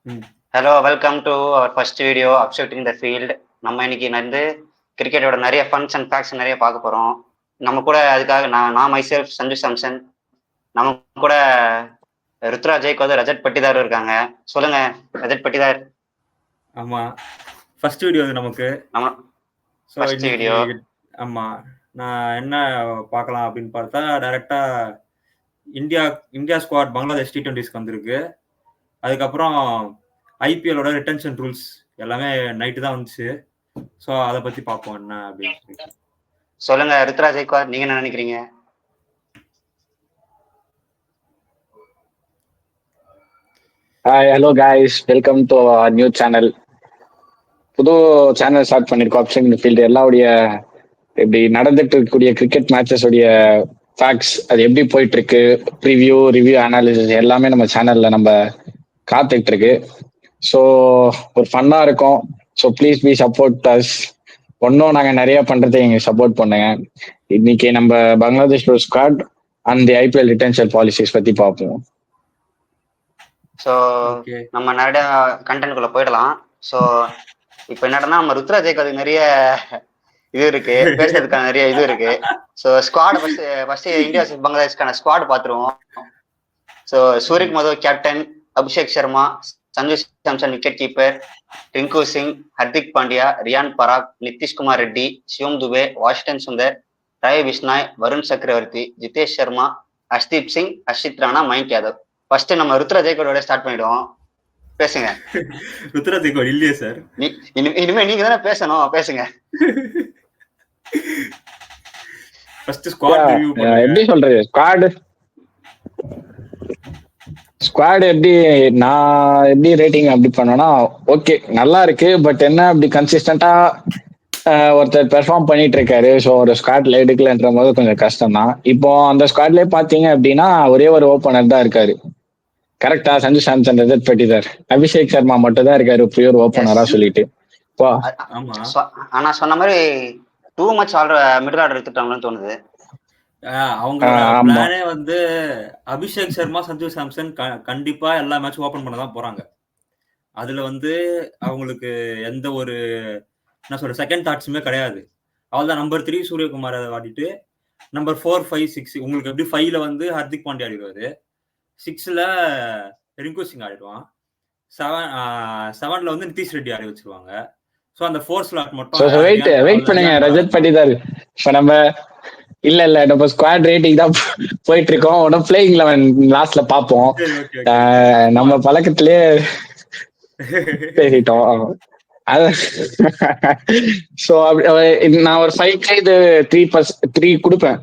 ம். Hello welcome to our first video upsetting the field. நம்ம இன்னைக்கு வந்து கிரிக்கெட்டோட நிறைய ஃபன்ஸ் அண்ட் ஃபேக்ட்ஸ் நிறைய பார்க்க போகிறோம். நம்ம கூட அதுக்காக நான் மைசெல்ஃப் சஞ்சு சாம்சன், நம்ம கூட ருத்ராஜ் ஜெய்கோதர், ரஜத் பட்டிதார் இருக்காங்க. சொல்லுங்க ரஜத் பட்டிதார். ஆமா, ஃபர்ஸ்ட் வீடியோ இது நமக்கு. நம்ம ஸோ ஃபர்ஸ்ட் இன்னைக்கு வீடியோ. ஆமா, நான் என்ன பார்க்கலாம் அப்படின்னு பார்த்தா, டைரக்டா இந்தியா இந்தியா ஸ்குவாட் பங்களாதேஷ் T20ஸ்க்கு வந்திருக்கு. அதுக்கப்புறம் ஐபிஎல்லோட ரிட்டன்ஷன் ரூல்ஸ் எல்லாமே நைட்டு தான் வந்துச்சு. ஸோ அதை பத்தி பார்ப்போம் என்ன அப்படின்னு சொல்லிட்டு. சொல்லுங்க ருத்ராஜ் ஜெய்கோதர், நீங்க என்ன நினைக்கிறீங்க? Hi, hello guys, welcome to new channel. புது சேனல் ஸ்டார்ட் பண்ணியிருக்கோம் அப்செட் இந்த ஃபீல்டு. எல்லாருடைய இப்படி நடந்துட்டு இருக்கக்கூடிய கிரிக்கெட் மேட்சஸ் உடைய ஃபேக்ட்ஸ், அது எப்படி போயிட்டு இருக்கு, ப்ரிவியூ, ரிவ்யூ, அனாலிசிஸ் எல்லாமே நம்ம சேனல்ல நம்ம காத்துக்கிட்டு இருக்கு. ஸோ ஒரு ஃபன்னா இருக்கும். So please be support us. ஒன்றும் நாங்கள் நிறைய பண்றதை எங்களுக்கு சப்போர்ட் பண்ணுங்க. இன்னைக்கு நம்ம Bangladesh squad and the IPL retention policies பத்தி பார்ப்போம். ஸோ ஓகே, நம்ம நிறைய கண்டென்ட்குள்ள போயிடலாம். ஸோ இப்போ என்னடனா நம்ம ருத்ராஜ் ஜெய்கோதர் நிறைய இது இருக்கு, பேசுறதுக்கான நிறைய இது இருக்கு. ஸோ ஸ்குவாட் ஃபர்ஸ்ட் இந்தியா பங்களாதேஷ்கான ஸ்குவாட் பார்த்துருவோம். So Suryakumar Yadav captain, Abhishek Sharma, Sanju Samson wicket keeper, Rinku Singh, Hardik Pandya, Riyan Parag, Nitishkumar Reddy, Shivam Dube, Washington Sundar, Ravi Bishnoi, Varun Chakravarthy, Jitesh Sharma, Arshdeep Singh, Harshit Rana, Mayank Yadav. First நம்ம ருத்ராஜ் ஜெய்கோதரோட ஸ்டார்ட் பண்ணிடுவோம். பேசுங்க. ருத்ராஜ் ஜெய்கோதர் இல்லையே சார். இனிமே நீங்க தானே பேசணும், பேசுங்க. ஃபர்ஸ்ட் ஸ்குவாட் ரிவ்யூ எப்படி சொல்றது, ஸ்குவாட் எப்படி நான் எப்படி ரேட்டிங் அப்படி பண்ணேன்னா, ஓகே நல்லா இருக்கு. பட் என்ன அப்படி கன்சிஸ்டண்டா ஒருத்தர் பெர்ஃபார்ம் பண்ணிட்டு இருக்காரு. ஸோ ஒரு ஸ்குவாட்ல எடுக்கலன்ற போது கொஞ்சம் கஷ்டம் தான். இப்போ அந்த ஸ்குவாட்லயே பாத்தீங்க அப்படின்னா ஒரே ஒரு ஓப்பனர் தான் இருக்காரு. கரெக்டா? சஞ்சு சாம்சன், ரஜத் பட்டிதார், அபிஷேக் சர்மா மட்டும் தான் இருக்காரு பியூர் ஓப்பனரா சொல்லிட்டு. ஆமா, ஆனா சொன்ன மாதிரி டூ மச் மிடில் ஆர்டர் எடுத்துட்டாங்கன்னு தோணுது. அவங்களோட பிளானே வந்து அபிஷேக் சர்மா, சஞ்சு சாம்சன் கண்டிப்பா எல்லா மேட்சும் ஓபன் பண்ண தான் போறாங்க. அதுல வந்து அவங்களுக்கு எந்த ஒரு என்ன சொல்ற செகண்ட் தாட்ஸுமே கிடையாது. அவள்தான் நம்பர் 3 சூரியகுமார் ஆடிட்டு, நம்பர் 4, 5, 6 உங்களுக்கு எப்படி 5ல வந்து ஹர்திக் பாண்டியா ஆடிடுவாரு, 6ல ரிங்கு சிங் ஆடிடுவான், 7ல வந்து நிதிஷ் ரெட்டி ஆடி வச்சிருவாங்க. ஸோ அந்த 4 ஸ்லாட் மட்டும் வெயிட் பண்ணுங்க ரஜத் பட்டிதார். இப்ப நம்ம இல்ல நம்ம ஸ்குவாட் ரேட்டிங் தான் போயிட்டு இருக்கோம். உடனே பிளேயிங் 11 லாஸ்ட்ல பாப்போம். நம்ம பழக்கத்திலே பேசிட்டோம். ஸோ நான் ஒரு 5 இது 3 கொடுப்பேன்.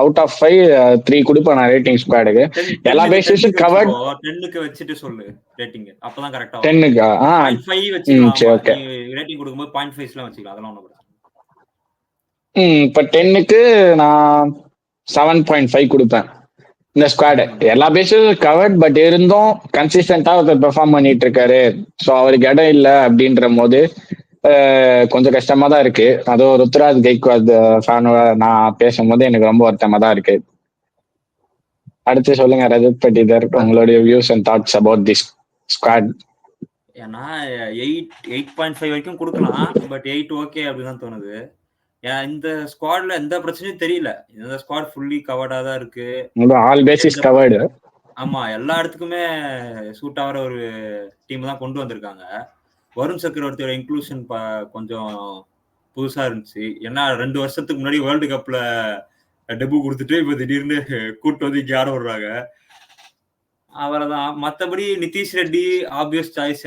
அவுட் ஆஃப் 5 3 கொடுப்பேன் நான் ரேட்டிங் ஸ்குவாடுக்கு. எல்லா பேசிஸும் கவர்ட். 10க்கு வச்சிட்டு சொல்லு ரேட்டிங், அப்பதான் கரெக்டா. 10க்கா? 0.5 வச்சுக்கலாம். ஓகே, ரேட்டிங் கொடுக்கும்போது 0.5ல வச்சுக்கலாம், அதெல்லாம் ஒண்ணும் பிரச்சனை. இப்ப 10க்கு நான் 7.5 கொடுப்பேன். இந்த ஸ்குவாடு எல்லா பேஸும் கவர்ட். பட் இருந்தும் கன்சிஸ்டன்டா ஒருத்தர் பெர்ஃபார்ம் பண்ணிட்டு இருக்காரு. ஸோ அவருக்கு இடம் இல்லை அப்படின்ற போது கொஞ்சம் கஷ்டமா தான் இருக்கு. அதுவும் ருத்ராஜ் ஜெய்கோதர் ஃபேனோட நான் பேசும்போது எனக்கு ரொம்ப வருத்தமா தான் இருக்கு. அடுத்து சொல்லுங்க ரஜத் பட்டிதர், உங்களுடைய views and thoughts about this squad. ஏன்னா 8.5 வரைக்கும் கொடுக்கலாம். பட் 8 ஓகே அப்படிதான் தோணுது. இந்த ஸ்குவாட்ல எந்த பிரச்சனையும் தெரியல. இந்த ஸ்குவாட் ஃபுல்லி கவர்டா தான் இருக்கு. All bases covered. ஆமா, எல்லா இடத்துக்குமே சூட் ஆகிற ஒரு டீம் தான் கொண்டு வந்திருக்காங்க. வருண் சக்கரவர்த்தியோட இன்க்ளூஷன் கொஞ்சம் புதுசா இருந்துச்சு. ஏன்னா 2 வருஷத்துக்கு முன்னாடி வேர்ல்டு கப்ல டெபு கொடுத்துட்டு இப்ப திடீர்னு கூட்டு வந்து இங்க ஆட விடுறாங்க. அவர்தான். மத்தபடி நிதிஷ் ரெட்டி ஆப்வியஸ் சாய்ஸ்.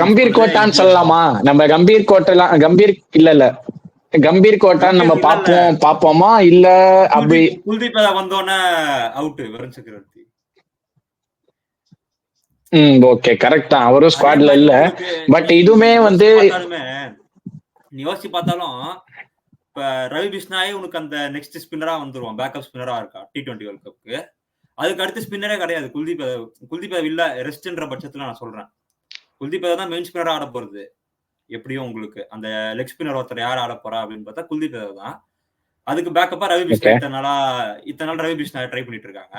கம்பீர் கோட்டான்னு சொல்லலாமா? நம்ம கம்பீர் கோட்டெல்லாம் இல்ல கம்பீர் கோட்டான்னு நம்ம பாப்போமா இல்ல? அப்படி குல்தீப் வந்தோன்னே அவுட் வருண் சக்கரவர்த்தி. ஓகே, கரெக்ட் தான். அவரும் ஸ்குவாட்ல இல்ல. பட் இதுவுமே வந்து நீ யோசிச்சு பார்த்தாலும் இப்ப ரவி பிஷ்னாயே உனக்கு அந்த நெக்ஸ்ட் ஸ்பின்னரா வந்துருவான், பேக்கப் ஸ்பின்னரா இருக்கா T20 வேர்ல்ட் கப்புக்கு. அதுக்கு அடுத்து ஸ்பின்னரே கிடையாது. குல்தீப் இல்ல ரெஸ்ட்ன்ற பட்சத்துல நான் சொல்றேன். குல்தீப் தான் மெயின் ஸ்பின்னரா ஆட போறது. எப்படியும் உங்களுக்கு அந்த லெக் ஸ்பின்னர் ஒருத்தர் யார் ஆட போறா அப்படின்னு பார்த்தா குல்தீப் தான். அதுக்கு பேக்கப்பா ரவி பிஷ்னா இத்தனை நாள் ரவி பிஷ்னா ட்ரை பண்ணிட்டு இருக்காங்க.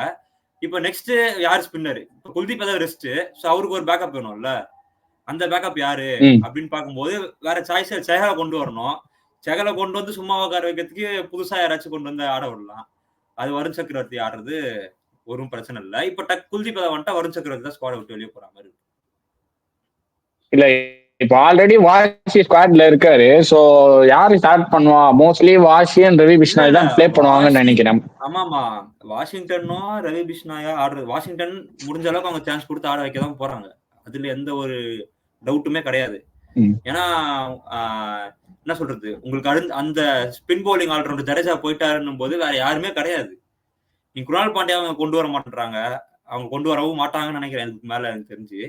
இப்ப நெக்ஸ்ட் யார் ஸ்பின்னர்? இப்ப குல்தீப் ஏதாவது ரெஸ்ட், சோ அவருக்கு ஒரு பேக்கப் வேணும்ல. அந்த பேக்கப் யாரு அப்படின்னு பார்க்கும்போது வேற சாய்ஸ் செஹலை கொண்டு வரணும். செஹலை கொண்டு வந்து சும்மா உட்கார வைக்கிறதுக்கு புதுசா யாராச்சும் கொண்டு வந்து ஆட விடலாம். அது வருண் சக்கரவர்த்தி ஆடுறது ஒரு பிரச்சனை இல்ல. இப்ப குல்தீப் வந்துட்டா வருண் சக்கரவர்த்தி தான் ஸ்குவாட் விட்டு வெளியே போற மாதிரி இல்ல. இப்ப ஆல்ரெடி வாஷி ஸ்குவாட்ல இருக்காரு. சோ யாரு ஸ்டார்ட் பண்ணுவா? Mostly washi and Ravi Bishnoi தான் ப்ளே பண்ணுவாங்கன்னு நினைக்கிறேன். ஆமாமா, வாஷிங்டனும் ரவி பிஷ்னாயா ஆடுறது. வாஷிங்டன் முடிஞ்ச அளவுக்கு அவங்க சான்ஸ் கொடுத்து ஆட வைக்க தான் போறாங்க. அதுல எந்த ஒரு டவுட்டுமே கிடையாது. ஏன்னா என்ன சொல்றது, உங்களுக்கு அந்த ஸ்பின் பவுலிங் ஆல்ரவுண்டர் ஜடேஜா போயிட்டாருன்னும் போது வேற யாருமே கிடையாது. நீ குணால் பாண்டியா அவங்க கொண்டு வர மாட்டேன்றாங்க, அவங்க கொண்டு வரவும் மாட்டாங்கன்னு நினைக்கிறேன் இதுக்கு மேல எனக்கு தெரிஞ்சு.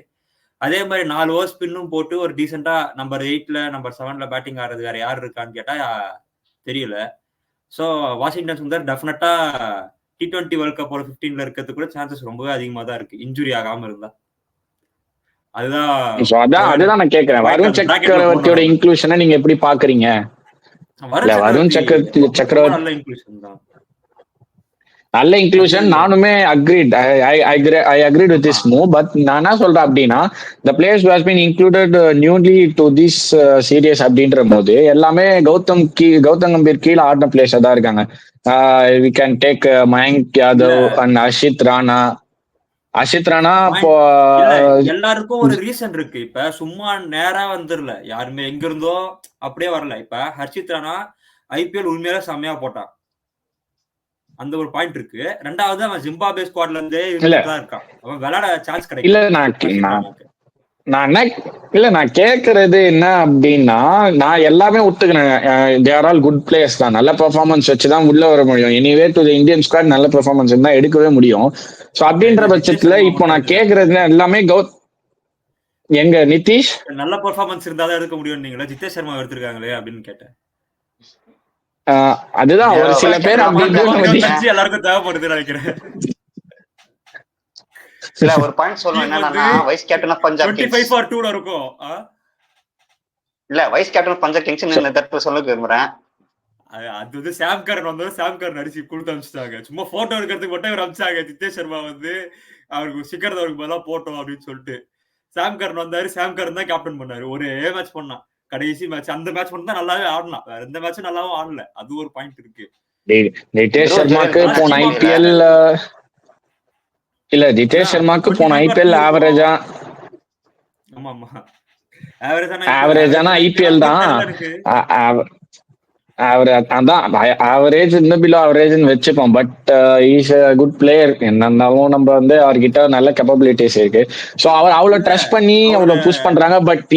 அதே மாதிரி 4 ஓவர் ஸ்பின்னும் போட்டு ஒரு டீசெண்டா நம்பர் 8ல நம்பர் 7ல பேட்டிங் ஆடுறது வேற யாரு இருக்கான்னு கேட்டா தெரியல. சோ வாஷிங்டன் சுந்தர் டெஃபினட்டா T20 வேர்ல்ட் கப் 15ல இருக்கிறது கூட சான்சஸ் ரொம்பவே அதிகமா தான் இருக்கு, இன்ஜுரி ஆகாம இருந்தா. அதுதான் நான் கேக்குறேன். வருண் சக்கரவர்த்தியோட இன்க்ளூஷனை நீங்க எப்படி பாக்குறீங்க? வருண் சக்கரவர்த்தி நல்ல இன்க்ளூஷன் தான், நல்ல இன்க்ளூஷன். நானுமே agreed I agreed with this move. But நான் என்ன சொல்றேன் அப்படின்னா, the players who has been included newly to this series அப்படின்ற போது எல்லாமே கௌதம் கம்பீர் கீழே ஆடின பிளேயர்ஸ் தான் இருக்காங்க. we can take Mayank Yadav and Ashith Rana. இப்போ எல்லாருக்கும் ஒரு ரீசன் இருக்கு. இப்ப சும்மா நேரா வந்துடல யாருமே, எங்க இருந்தோ அப்படியே வரல. இப்ப ஹர்ஷித் ராணா ஐபிஎல் உண்மையில செம்மையா போட்டான், அந்த ஒரு பாயிண்ட் இருக்கு. ரெண்டாவது அவன் ஜிம்பாப்வே ஸ்குவாட்ல இருந்தே இருக்கான், அவன் விளையாட சான்ஸ் கிடைக்கும். நான் கேக்குறது என்ன அப்படின்னா, நான் எல்லாமே ஒத்துக்கிறேன். தேர் ஆல் குட் பிளேயர்ஸ் தான், நல்ல பெர்ஃபார்மன்ஸ் வச்சுதான் உள்ள வர முடியும். Anyway to the Indian squad நல்ல பெர்ஃபார்மன்ஸ் இருந்தா எடுக்கவே முடியும். சோ அப்படின்ற பட்சத்துல இப்போ நான் கேக்குறது எல்லாமே எங்க நிதிஷ் நல்ல பெர்ஃபார்மன்ஸ் இருந்தாதான் எடுக்க முடியும். நீங்களா ஜிதேஷ் சர்மா எடுத்திருக்காங்களே அப்படின்னு கேட்டேன். அதுதான் ஒரு சில பேர் எல்லாருக்கும் தேவைப்படுது நினைக்கிறேன். இல்ல ஒரு பாயிண்ட் சொல்லணும் என்னன்னா, vice captain of Punjab 25 for 2 ல இருக்கும். இல்ல vice captain of Punjab kings இந்த தடவை சொல்ல விரும்புறேன். அது வந்து சாம் கரன் வந்து சாம் கரன் அடிச்சு கொடுத்து அனுப்பிச்சிட்டாங்க. சும்மா போட்டோ எடுக்கிறதுக்கு மட்டும் இவர் அனுப்பிச்சாங்க. ஜிதேஷ் சர்மா வந்து அவருக்கு சிக்கர் அவருக்கு பதிலாக போட்டோம் அப்படின்னு சொல்லிட்டு சாம் கரன் வந்தாரு. சாம் கரன் தான் கேப்டன் பண்ணாரு. ஒரே மேட்ச் பண்ணான், கடைசி மேட்ச். அந்த மேட்ச் மட்டும் தான் நல்லாவே ஆடலாம், வேற எந்த மேட்சும் நல்லாவும் ஆடல. அது ஒரு பாயிண்ட் இருக்கு. ஜிதேஷ் சர்மாக்கு போன ஐபிஎல் இல்ல ஜிதேஷ் சர்மாக்கு போன ஐபிஎல் ஆவரேஜா, ஆவரேஜான ஐபிஎல் தான். ஆவரேஜ் இன்னும் பிலோ ஆவரேஜ்னு வச்சுப்போம். But is a good player. என்ன இருந்தாலும் நம்ம வந்து அவர்கிட்ட நல்ல கேப்பபிலிட்டிஸ் இருக்கு. ஸோ அவர் அவ்வளவு ட்ரஸ்ட் பண்ணி அவ்வளவு புஷ் பண்றாங்க. பட்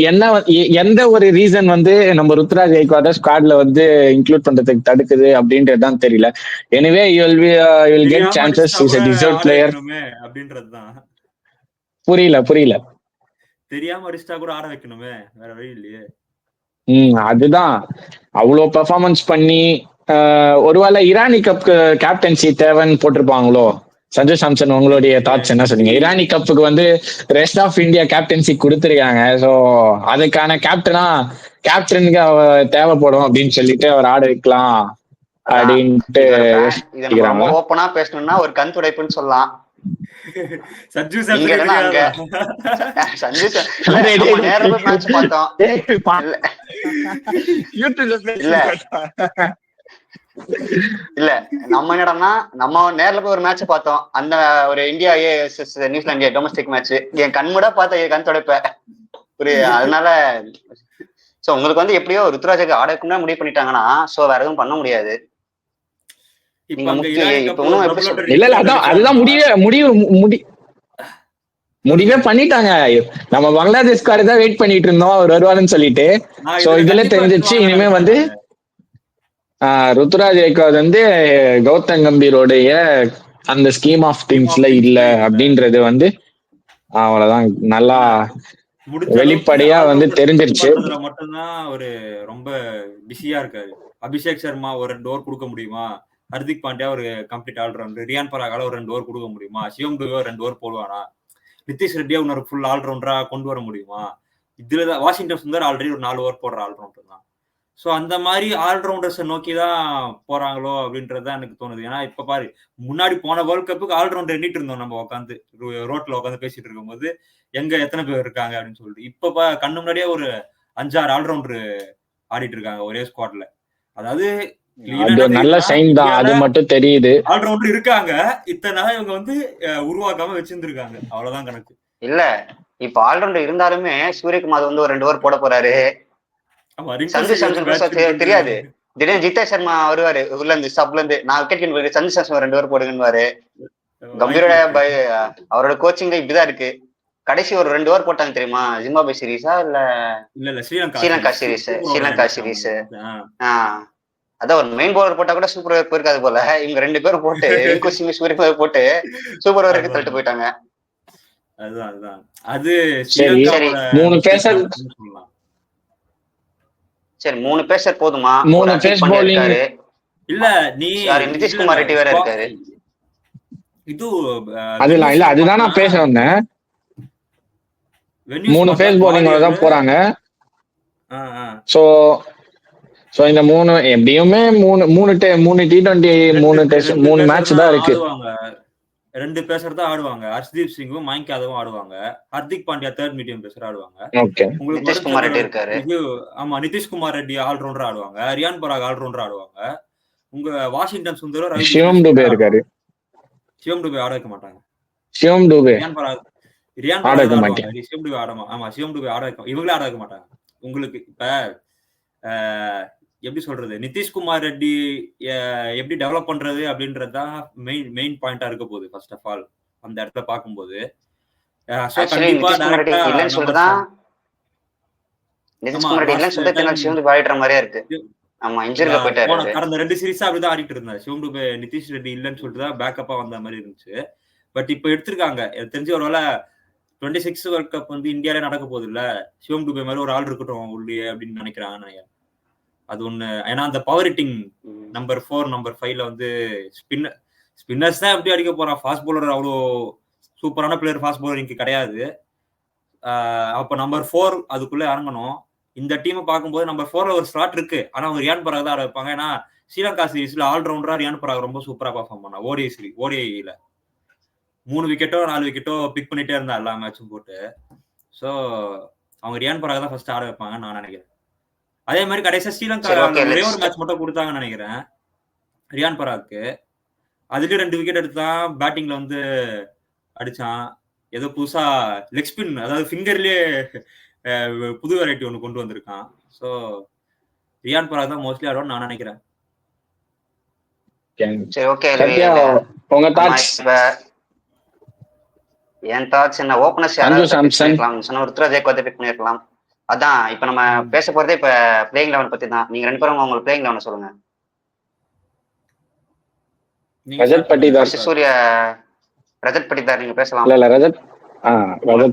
எந்த ஒரு ரீசன் வந்து நம்ம ருத்ராஜ் கெய்க்வாட ஸ்குவாட்ல வந்து இன்க்ளூட் பண்றதுக்கு தடுக்குது அப்படின்றது தான் தெரியல. Anyway you will get chances. Is a deserved player அப்படின்றதுதான். புரியல தெரியாம அடிச்சா கூட ஆட வைக்கணுமே, வேற வழி இல்லையே. அதுதான் அவ்வளவு பெர்ஃபார்மன்ஸ் பண்ணி ஒருவேளை இரானி கப் கேப்டன்சி தேவைன்னு போட்டிருப்பாங்களோ? சஞ்சு சாம்சன், உங்களுடைய தாட்ஸ் என்ன சொல்றீங்க? இரானி கப்புக்கு வந்து ரெஸ்ட் ஆஃப் இந்தியா கேப்டன்சி கொடுத்துருக்காங்க. ஸோ அதுக்கான கேப்டனுக்கு தேவைப்படும் அப்படின்னு சொல்லிட்டு அவர் ஆட வைக்கலாம் அப்படின்ட்டு ஓப்பனா பேசணும்னா ஒரு கண் துடைப்புன்னு சொல்லலாம். சஞ்சு நேர்ல மேட்ச் பார்த்தோம். இல்ல நம்ம என்னடா நம்ம நேர்ல போய் ஒரு மேட்ச் பார்த்தோம். அந்த ஒரு இந்தியா நியூசிலாந்து டொமஸ்டிக் மேட்ச் என் கண்மூட பார்த்த கண் துடைப்ப அதனால சோ உங்களுக்கு வந்து எப்படியோ ருத்ராஜுக்கு ஆடக்கும்னா முடிவு பண்ணிட்டாங்கன்னா சோ வேற எதுவும் பண்ண முடியாது. அதுதான் முடிவே பண்ணிட்டாங்க. நம்ம பங்களாதேஷ்காரர் தான் வெயிட் பண்ணிட்டு இருந்தோம் அவர் வருவாருன்னு சொல்லிட்டு. சோ இதுல தெரிஞ்சிச்சு இனிமே வந்து ருத்ராஜ் கெய்க்வாட் வந்து கௌதம் கம்பீரோடைய அந்த ஸ்கீம் ஆஃப் திங்ஸ்ல இல்ல அப்படின்றது வந்து அவ்வளவுதான் நல்லா வெளிப்படையா வந்து தெரிஞ்சிருச்சு. மட்டும்தான் ஒரு ரொம்ப பிஸியா இருக்காரு. அபிஷேக் சர்மா ஒரு 2 ஓவர் கொடுக்க முடியுமா? ஹர்திக் பாண்டியா ஒரு கம்ப்ளீட் ஆல்ரவுண்டர், ரியான் பராகால ஒரு 2 ஓவர் கொடுக்க முடியுமா? சிவம் துபே ஒரு 2 ஓவர் போடுவானா? நிதிஷ் ரெட்டியா இன்னொரு ஃபுல் ஆல்ரவுண்டரா கொண்டு வர முடியுமா? இதுலதான் வாஷிங்டன் சுந்தர் ஆல்ரெடி ஒரு 4 ஓவர் போடுற ஆல்ரவுண்டர் தான். ஸோ அந்த மாதிரி ஆல்ரவுண்டர்ஸை நோக்கி தான் போறாங்களோ அப்படின்றது தான் எனக்கு தோணுது. ஏன்னா இப்ப பாரு, முன்னாடி போன வேர்ல்ட் கப்புக்கு ஆல்ரவுண்டர் எண்ணிட்டு இருந்தோம் நம்ம உட்காந்து ரோட்ல உட்காந்து பேசிட்டு இருக்கும்போது, எங்க எத்தனை பேர் இருக்காங்க அப்படின்னு சொல்லிட்டு. இப்ப கண்ணு முன்னாடியே ஒரு 5-6 ஆல்ரவுண்டர் ஆடிட்டு இருக்காங்க ஒரே ஸ்குவாட்ல. அதாவது அது நல்ல சைன் தான், அது மட்டும் தெரியுது. ஆல்ரவுண்டர் இருக்காங்க, இத்தனை நாள் இவங்க வந்து உருவாக்காம வச்சிருந்திருக்காங்க, அவ்வளவுதான் கணக்கு. இல்ல இப்ப ஆல்ரவுண்டர் இருந்தாலுமே சூரியகுமார் வந்து ஒரு 2 ஓவர் போட போறாரு. சஞ்சு சாம்சன் தெரியாது, திடீர்னு ஜிதேஷ் சர்மா வருவாரு உள்ள இருந்து சப்ல இருந்து, நான் விக்கெட் சஞ்சு சாம்சன் 2 ஓவர் போடுங்கன்னு. கம்பீரோட அவரோட கோச்சிங் இப்படிதான் இருக்கு. கடைசி ஒரு 2 ஓவர் போட்டாங்க தெரியுமா, ஜிம்பாப்வே சீரீஸா இல்ல ஸ்ரீலங்கா சீரீஸ். அதான் ஒரு மெயின் பவுலர் போட்டா கூட சூப்பர் ஓவர் போயிருக்காது போல. இவங்க 2 பேரும் போட்டு ரிங்கு சூரியகுமார் போட்டு சூப்பர் ஓவருக்கு தள்ளிட்டு போயிட்டாங்க. அது சரி 3 பேசர் சரி 3 பேசர் போதுமா? 3 பேஸ் பவுலிங் இல்ல, நீ நிதிஷ்குமார் ரெட்டி வேற இருக்காரு. இது அதெல்லாம் இல்ல, அதுதான் நான் பேச வந்தேன். 3 பேஸ் பவுலிங்கோட தான் போறாங்க. சோ இந்த 3 எப்படியுமே 3 T20 3 மேட்ச் தான் இருக்கு. 2 பேசர் தான் ஆடுவாங்க. ஹர்ஷ்தீப் சிங்கும் மயங்க் யாதவும் ஆடுவாங்க. Hardik Pandya third medium phasor ஆடுவாங்க. உங்களுக்கு நிதிஷ்குமார் ரெட்டி இருக்காரு. ஆமா, நிதிஷ்குமார் ரெட்டி ஆல்ரவுண்டர் ஆடுவாங்க. ரியான் பராக் ஆல்ரவுண்டர் ஆடுவாங்க. உங்க வாஷிங்டன் சுந்தர், சிவம் துபே இருக்காரு. சிவம் துபே ஆட வைக்க மாட்டாங்க. சிவம் துபே ரியான் பராக் ஆட மாட்டாங்க. சிவம் துபே ஆமா சிவம் துபே ஆட வைக்க, இவங்களே ஆட வைக்க மாட்டாங்க. உங்களுக்கு இப்ப எப்படி சொல்றது, நிதிஷ்குமார் ரெட்டி எப்படி டெவலப் பண்றது அப்படின்றது தான் மெயின் பாயிண்டா இருக்க போகுது. ஃபர்ஸ்ட் ஆஃப் ஆல் அந்த இடத்துல பார்க்கும்போது கடந்த 2 சீரீஸா அப்படிதான் ஆடிட்டு இருந்தாரு சிவம் துபே. நிதிஷ் ரெட்டி இல்லைன்னு சொல்லிட்டு தான் பேக்கப்பா வந்த மாதிரி இருந்துச்சு. பட் இப்ப எடுத்திருக்காங்க. எனக்கு தெரிஞ்சு ஒருவேளை 26 வேர்ல்ட் கப் வந்து இந்தியாவிலே நடக்க போகுது இல்ல, சிவம் துபே மாதிரி ஒரு ஆள் இருக்கட்டும் உள்ளே அப்படின்னு நினைக்கிறாங்க. அது ஒண்ணு. ஏன்னா அந்த பவர் ஹிட்டிங் நம்பர் 4 நம்பர் 5ல வந்து ஸ்பின்னர்ஸ் தான் எப்படி அடிக்க போறான். ஃபாஸ்ட் பவுலர் அவ்வளோ சூப்பரான பிளேயர் ஃபாஸ்ட் பவுலர் இங்க கிடையாது. அப்ப நம்பர் 4 அதுக்குள்ள இறங்கணும். இந்த டீமை பார்க்கும்போது நம்பர் 4ல ஒரு ஸ்லாட் இருக்கு. ஆனா அவங்க ரியான் பராக் தான் ஆட வைப்பாங்க. ஏன்னா ஸ்ரீலங்கா சீரீஸ்ல ஆல்ரவுண்டரா ரியான் பராக் ரொம்ப சூப்பரா பர்ஃபார்ம் பண்ணா. ஓடிஐல 3 விக்கெட்டோ 4 விக்கெட்டோ பிக் பண்ணிட்டே இருந்தா எல்லா மேட்சும் போட்டு. ஸோ அவங்க ரியான் பராக் தான் ஃபர்ஸ்ட் ஆட வைப்பாங்கன்னு நான் நினைக்கிறேன். அதே மாதிரி கடைசியா ஸ்ரீலங்கா ஒரே ஒரு மேட்ச் மட்டும் கொடுத்தாங்கன்னு நினைக்கிறேன் ரியான் பராக்கு. அதுலயே 2 விக்கெட் எடுத்தான். பேட்டிங்ல வந்து அடிச்சான். ஏதோ புதுசா லெக் ஸ்பின், அதாவது ஃபிங்கர்லயே புது வெரைட்டி ஒன்று கொண்டு வந்திருக்கான். ஸோ ரியான் பராக் தான் மோஸ்ட்லி ஆடுவான்னு நான் நினைக்கிறேன். என் தாட்ஸ் என்ன, ஓபனர்ஸ் யாராவது ருத்ராஜ் ஜெயக்வாதை பிக் பண்ணிருக்கலாம். அதான் இப்ப நம்ம பேச போறதே இப்ப பிளேயிங் 11 பத்தி தான். நீங்க 2 பேரும் உங்களுக்கு பிளேயிங் 11 சொல்லுங்க. ரஜத் பட்டிதார். ரஜத் பட்டிதார் நீங்க பேசலாம். இல்ல ரஜத்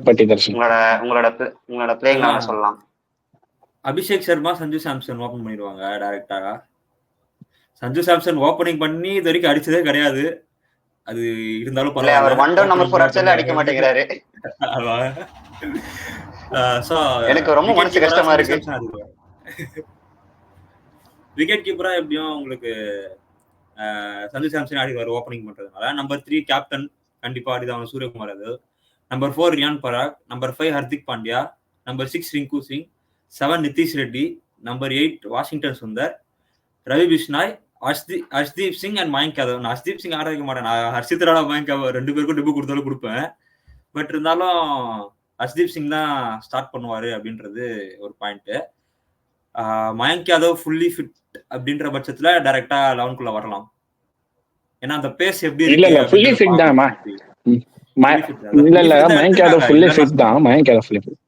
பட்டிதார் உங்களோட பிளேயிங் 11 சொல்லலாம். அபிஷேக் சர்மா, சஞ்சு சாம்சன் ஓபன் பண்ணிடுவாங்க டைரக்டா. சஞ்சு சாம்சன் ஓபனிங் பண்ணி இது வரைக்கும் அடிச்சதே கிடையாது. அது இருந்தாலும் பரவாயில்ல, அவர் 1 டவுன் நம்பர் 4 அடிச்சாலே அடிக்க மாட்டேங்கிறாரு. எனக்கு ரொம்ப மனசு கஷ்டமா இருக்கு. விக்கெட் கீப்பரா எப்படியும் உங்களுக்கு சஞ்சு சாம்சன் ஆடிடுவார் ஓபனிங் பண்றதுனால. நம்பர் 3 கேப்டன் கண்டிப்பா ஆடிதான் சூரியகுமார். அது number 4 Riyan Parag, number 5 Hardik Pandya, number 6 Rinku Singh, 7 Nitish Reddy, number 8 Washington Sundar, Ravi Bishnoi, Harshdeep Singh and Mayank Yadav. நான் ஹர்ஷ்தீப் சிங் ஆட வைக்க மாட்டேன். நான் ஹர்ஷித் ராணா, மயங்க் யாதவ் 2 பேருக்கும் டெபு கொடுத்தாலும் கொடுப்பேன். பட் இருந்தாலும் ஹர்ஷ்தீப் சிங் தான் ஸ்டார்ட் பண்ணுவாரு அப்படின்றது ஒரு point. Mayank Yadav fully fit அப்படின்ற பட்சத்துல டைரக்டா 11க்குள்ள வரலாம். ஏன்னா அந்த பேஸ் எப்படி இருக்கு. இல்ல ஃபுல்லி ஃபிட் தான் மயங்க் யாதவ் ஃபுல்லி ஃபிட் தான். மயங்க் யாதவ் ஃபுல்லி ஃபிட்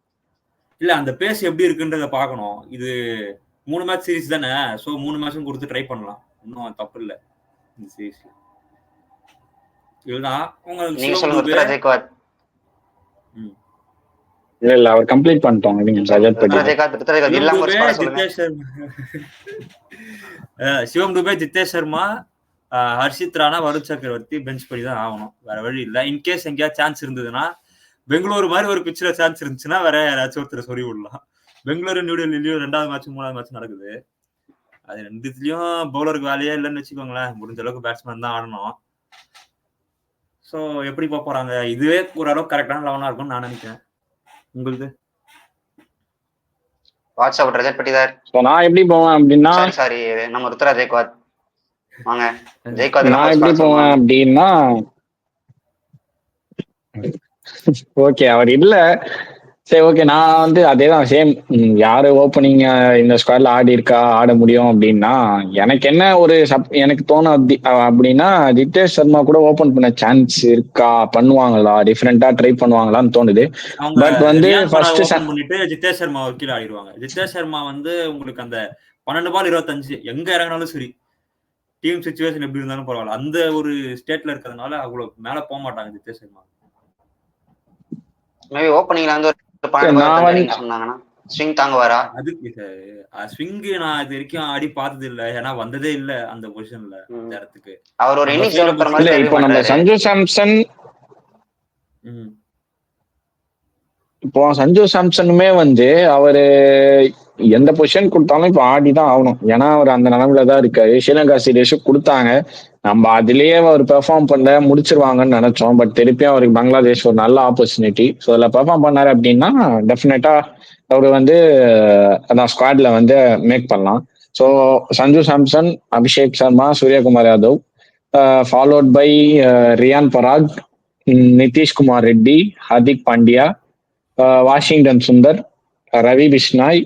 இல்ல, அந்த பேஸ் எப்படி இருக்குன்றத பார்க்கணும். இது 3 மேட்ச் சீரிஸ் தானே. சோ 3 மேட்சும் கொடுத்து ட்ரை பண்ணலாம். இன்னும் தப்பு இல்ல இந்த சீரிஸ்ல. இதுதான் உங்களுக்கு இல்ல அவர் கம்ப்ளீட் பண்ணிட்டாங்க. நீங்க ரஜத் சிவம் துபே, ஜிதேஷ் சர்மா, ஹர்ஷித் ராணா, வருண் சக்கரவர்த்தி பெஞ்ச் படி தான் ஆகணும். வேற வழி இல்ல. இன்கேஸ் எங்கேயாவது சான்ஸ் இருந்ததுன்னா, பெங்களூரு மாதிரி ஒரு பிச்சில் சான்ஸ் இருந்துச்சுன்னா வேற யாராச்சும் ஒருத்தர் சொல்லி விடலாம். பெங்களூரு நியூ டெல்லியிலயும் 2வது மேட்ச் 3வது மேட்ச் நடக்குது. அது ரெண்டுத்துலயும் பவுலருக்கு வேலையே இல்லைன்னு வச்சுக்கோங்களேன். முடிஞ்ச அளவுக்கு பேட்ஸ்மேன் தான் ஆடணும். ஸோ எப்படி போறாங்க? இதுவே ஓரளவுக்கு கரெக்டான 11 இருக்கும்னு நான் நினைக்கிறேன். உங்களுக்கு? வாட்ஸ்அப் ரஜத் பட்டிதார். நான் எப்படி போவேன் அப்படின்னா, சாரி நம்ம ருத்ரா ஜெய்க்வாத் வாங்க. ஜெய்க்வாத் நான் எப்படி போவேன் அப்படின்னா, ஓகே அவர் இல்ல, சரி ஓகே நான் வந்து அதேதான் சேம். யாரு ஓப்பனிங் இந்த ஸ்குவாட்ல ஆடி இருக்கா, ஆட முடியும் அப்படின்னா, எனக்கு என்ன ஒரு எனக்கு தோணும் அப்படின்னா ஜித்தேஷ் சர்மா கூட ஓபன் பண்ண சான்ஸ் இருக்கா, பண்ணுவாங்களா, டிஃப்ரெண்டா ட்ரை பண்ணுவாங்களான்னு தோணுது. பட் வந்து ஃபர்ஸ்ட் பண்ணிட்டு ஜித்தேஷ் சர்மா கீழே ஆடிடுவாங்க. ஜித்தேஷ் சர்மா வந்து உங்களுக்கு அந்த 12 பால் 25 எங்க இறங்கினாலும் சரி, டீம் சிச்சுவேஷன் எப்படி இருந்தாலும் பரவாயில்ல, அந்த ஒரு ஸ்டேட்ல இருக்கிறதுனால அவ்வளவு மேல போக மாட்டாங்க ஜித்தேஷ் சர்மா. மேபி ஓப்பனிங்ல வந்து சொன்னாங்கன்னா ஸ்விங் தாங்குவாரா? அதுக்கு ஸ்விங் நான் இது வரைக்கும் ஆடி பார்த்தது இல்ல, ஏன்னா வந்ததே இல்ல அந்த பொசிஷன்ல அந்த இடத்துக்கு. அவர் ஒரு இன்னிங்ஸ் டெவலப்பர் மாதிரி. இப்போ நம்ம சஞ்சு சாம்சன், இப்போ சஞ்சு சாம்சனுமே வந்து அவரு எந்த பொசிஷன் கொடுத்தாலும் இப்போ ஆடிதான் ஆகணும், ஏன்னா அவர் அந்த நிலைமையில தான் இருக்காரு. ஸ்ரீலங்கா சீரீஸும் கொடுத்தாங்க, நம்ம அதுலயே அவர் பெர்ஃபார்ம் பண்ண முடிச்சிருவாங்கன்னு நினைச்சோம். பட் திருப்பியும் அவருக்கு பங்களாதேஷ் ஒரு நல்ல ஆப்பர்ச்சுனிட்டி. ஸோ அதில் பெர்ஃபார்ம் பண்ணாரு அப்படின்னா டெஃபினட்டா அவர் வந்து அதான் ஸ்குவாட்ல வந்து மேக் பண்ணலாம். So Sanju Samson, Abhishek Sharma, Suryakumar Yadav, followed by Ryan Parag, Nitishkumar Reddy, Hardik Pandya, Washington Sundar, Ravi Bishnoi,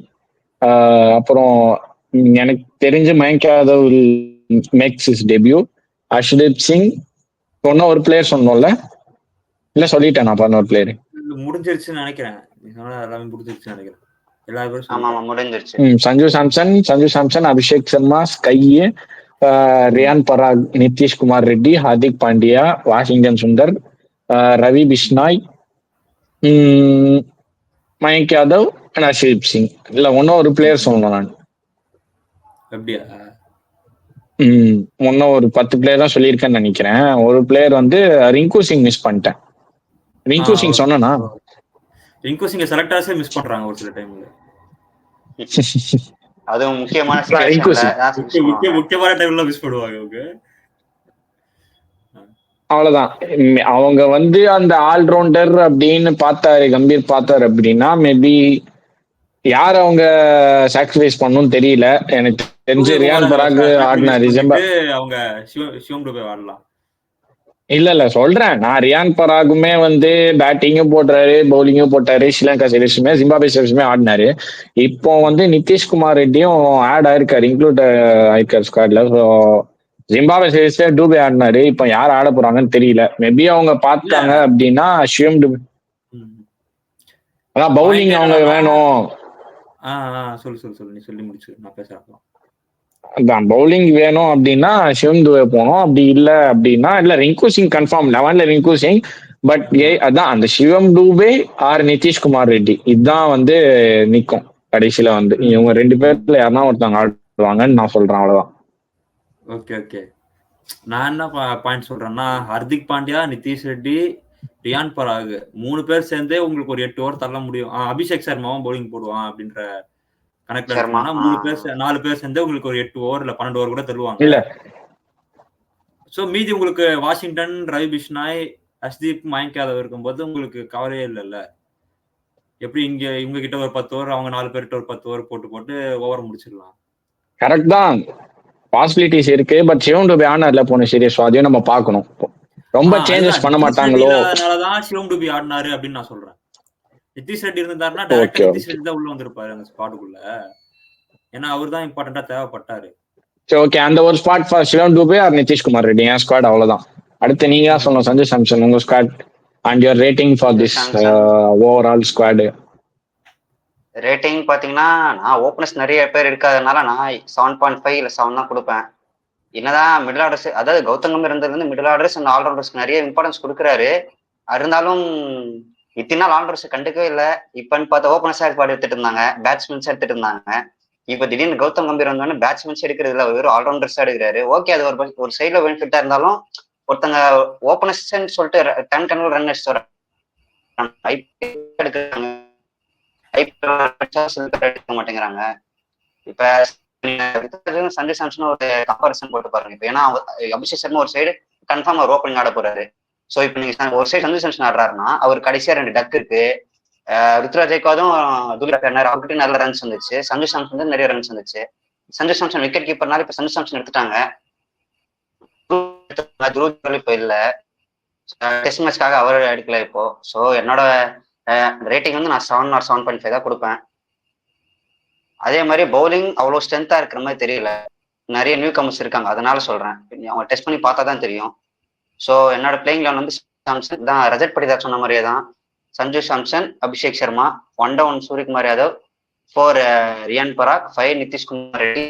அப்புறம் எனக்கு தெரிஞ்ச Mayank Yadav maths is debut, Arshdeep Singh, சொன்ன ஒரு பிளேயர் சொன்னோம்ல, இல்ல சொல்லிட்டேன் நான் பண்ண ஒரு பிளேயர் முடிஞ்சிருச்சுன்னு நினைக்கிறேன். எல்லாமே முடிஞ்சிருச்சுன்னு நினைக்கிறேன். சஞ்சு சாம்சன், அபிஷேக் சர்மா, ஸ்கை, ரியான் பராக், நிதிஷ்குமார் ரெட்டி, ஹார்திக் பாண்டியா, வாஷிங்டன் சுந்தர், ரவி பிஷ்னாய், மயங்க் யாதவ், அஷ்தீப் சிங். இல்ல ஒன்னும் ஒரு பிளேயர் சொல்லணும் நான். அப்படியா? ஒன்னும் ஒரு 10 பிளேயர் தான் சொல்லியிருக்கேன்னு நினைக்கிறேன். ஒரு பிளேயர் வந்து ரிங்கு சிங் மிஸ் பண்ணிட்டேன். ரிங்கு சிங் சொன்னா, ரிங்கு சிங் செலக்டர்ஸே மிஸ் பண்றாங்க ஒரு சில டைம்ல. அது முக்கியமான டைம்ல மிஸ் பண்ணுவாங்க அவங்க. அவ்வளவுதான். அவங்க வந்து அந்த ஆல்ரவுண்டர் அப்படின்னு பார்த்தாரு, கம்பீர் பார்த்தாரு அப்படின்னா மேபி யார் அவங்க சாக்ரிஃபைஸ் பண்ணணும்னு தெரியல. எனக்கு தெரிஞ்சு ரியான் பராக் ஆடினாரு, அவங்க சிவம் டுபே ஆடலாம். இல்ல சொல்றேன் நான், ரியான் பராகுமே வந்து பேட்டிங்கும் போட்டாரு, பவுலிங்கும் போட்டாரு, ஸ்ரீலங்கா சீரீஸுமே ஜிம்பாப்வே சீரீஸுமே ஆடினாரு. இப்போ வந்து நிதிஷ்குமார் ரெட்டியும் ஆட் ஆயிருக்காரு, இன்க்ளூட் ஆயிருக்காரு ஸ்குவாட்ல. ஸோ ஜிம்பாப்வே சீரீஸ்ல டூபே ஆடினாரு, இப்போ யார் ஆட போறாங்கன்னு தெரியல. மேபி அவங்க பார்த்தாங்க அப்படின்னா சிவம் டுபே, அதான் பவுலிங் அவங்க வேணும். சொல்லு நீ சொல்லி முடிச்சு நான் பேசுறேன். அதான் பவுலிங் வேணும் அப்படின்னா சிவம் துபே போனோம், அப்படி இல்ல அப்படின்னா இல்ல ரிங்கு சிங் கன்ஃபார்ம் 11ல ரிங்கு சிங். பட் அதான் அந்த சிவம் டூபே ஆர் நிதிஷ்குமார் ரெட்டி இதுதான் வந்து நிக்கும் கடைசியில வந்து. இவங்க 2 பேர்ல யாருன்னா ஒருத்தவங்க ஆடுவாங்கன்னு நான் சொல்றேன், அவ்வளவுதான். ஓகே நான் என்ன பாயிண்ட் சொல்றேன்னா, ஹர்திக் பாண்டியா, நிதிஷ் ரெட்டி, ரியான் பராக் 3 பேர் சேர்ந்தே உங்களுக்கு ஒரு 8 ஓவர் தள்ள முடியும். அபிஷேக் சர்மாவும் பவுலிங் போடுவான் அப்படின்ற கணக்குல 3 பேர் 4 பேர் சேர்ந்து உங்களுக்கு ஒரு 8 ஓவர் இல்ல 12 ஓவர் கூட தருவாங்க. இல்ல சோ மீதி உங்களுக்கு வாஷிங்டன், ரவி பிஷ்னாய், அஷ்தீப், மயங்க் யாதவ் இருக்கும்போது உங்களுக்கு கவலையே இல்லைல்ல. எப்படி இங்க இவங்க கிட்ட ஒரு 10 ஓவர், அவங்க 4 பேர்கிட்ட ஒரு 10 ஓவர் போட்டு ஓவர் முடிச்சிடலாம். கரெக்ட் தான், பாசிபிலிட்டிஸ் இருக்கு. பட் சிவம் டுபே ஆனார்ல போன சீரியஸ், அதையும் நம்ம பார்க்கணும். ரொம்ப சேஞ்சஸ் பண்ண மாட்டாங்களோ, அதனாலதான் சிவம் டுபே ஆடினாரு அப்படின்னு நான் சொல்றேன். நிதிஷ் ரெட்டி இருந்தாருன்னா டைரக்டா நிதிஷ் ரெட்டி தான் உள்ள வந்திருப்பாரு அந்த ஸ்பாட்டுக்குள்ள, ஏன்னா அவர் தான் இம்பார்ட்டண்டா தேவைப்பட்டாரு. சரி ஓகே, அந்த ஒரு spot for Sivam Dube R Nitishkumar Reddy N squad, அவ்வளவுதான். அடுத்து நீங்க தான் சொல்லணும் சஞ்சு சாம்சன் உங்க squad and your rating for this overall squad. Rating பாத்தீங்கன்னா நான் ஓப்பனர்ஸ் நிறைய பேர் இருக்காதனால நான் 7.5 இல்ல 7 தான் கொடுப்பேன். என்னதான் மிடில் ஆர்டர்ஸ், அதாவது கௌதம் கம்பீர் இருந்ததுல மிடில் ஆர்டர்ஸ் அண்ட் ஆல்ரவுண்டர்ஸ்க்கு நிறைய இம்பார்ட்டன்ஸ் கொடுக்குறாரு. இருந்தாலும் இத்தனை நாள் ஆல்ரவுண்டர்ஸ் கண்டுக்கவே இல்லை. இப்பன்னு பார்த்தா ஓப்பனர்ஸ் எடுத்துட்டு இருந்தாங்க, பேட்ஸ்மேன்ஸ் எடுத்துட்டு இருந்தாங்க. இப்ப திடீர்னு கௌதம் கம்பீர் வந்தோடனே பேட்ஸ்மேன்ஸ் எடுக்கிறது இல்லை, வெறும் ஆல்ரவுண்டர்ஸ் எடுக்கிறாரு. ஓகே, அது ஒரு சைட்ல பெனிஃபிட்டா இருந்தாலும் ஒருத்தங்க ஓப்பனர்ஸ் சொல்லிட்டு 10 ரன்னர்ஸ் எடுக்க மாட்டேங்கிறாங்க. இப்ப சஞ்சு சாம்சன் ஒரு கம்பாரிசன் போட்டு பாருங்க. இப்போ ஏன்னா அபிஷேக் சர்மா ஒரு சைடு கன்ஃபார்ம் அவர் ஓப்பனிங் ஆட போறாரு. ஸோ இப்போ நீங்க ஒரு சைடு சஞ்சு சாம்சன் ஆடுறாருன்னா அவர் கடைசியா 2 டக் இருக்கு. ருத்ராஜ் ஜெய்க்வாதும் அவர்கிட்ட நல்ல ரன்ஸ் வந்துச்சு. சஞ்சு சாம்சன் நிறைய ரன்ஸ் வந்துச்சு. சஞ்சு சாம்சன் விக்கெட் கீப்பர்னால இப்ப சஞ்சு சாம்சன் எடுத்துட்டாங்க. இப்போ இல்ல டெஸ்ட் மேட்ச்காக அவர் எடுக்கல இப்போ. ஸோ என்னோட ரேட்டிங் வந்து நான் 7 or 7.5 தான் கொடுப்பேன். அதே மாதிரி பவுலிங் அவ்வளோ ஸ்ட்ரென்த்தா இருக்கிற மாதிரி தெரியல. நிறைய நியூ கமர்ஸ் இருக்காங்க, அதனால சொல்றேன். அவங்க டெஸ்ட் பண்ணி பார்த்தா தான் தெரியும். ஸோ என்னோட பிளேயிங் லெவன் வந்து சாம்சன் தான். ரஜத் படிதார் சொன்ன மாதிரியே தான். சஞ்சு சாம்சன், அபிஷேக் சர்மா, 1 down சூரியகுமார் யாதவ், 4 ரியான் பராக், 5 நிதிஷ்குமார் ரெட்டி,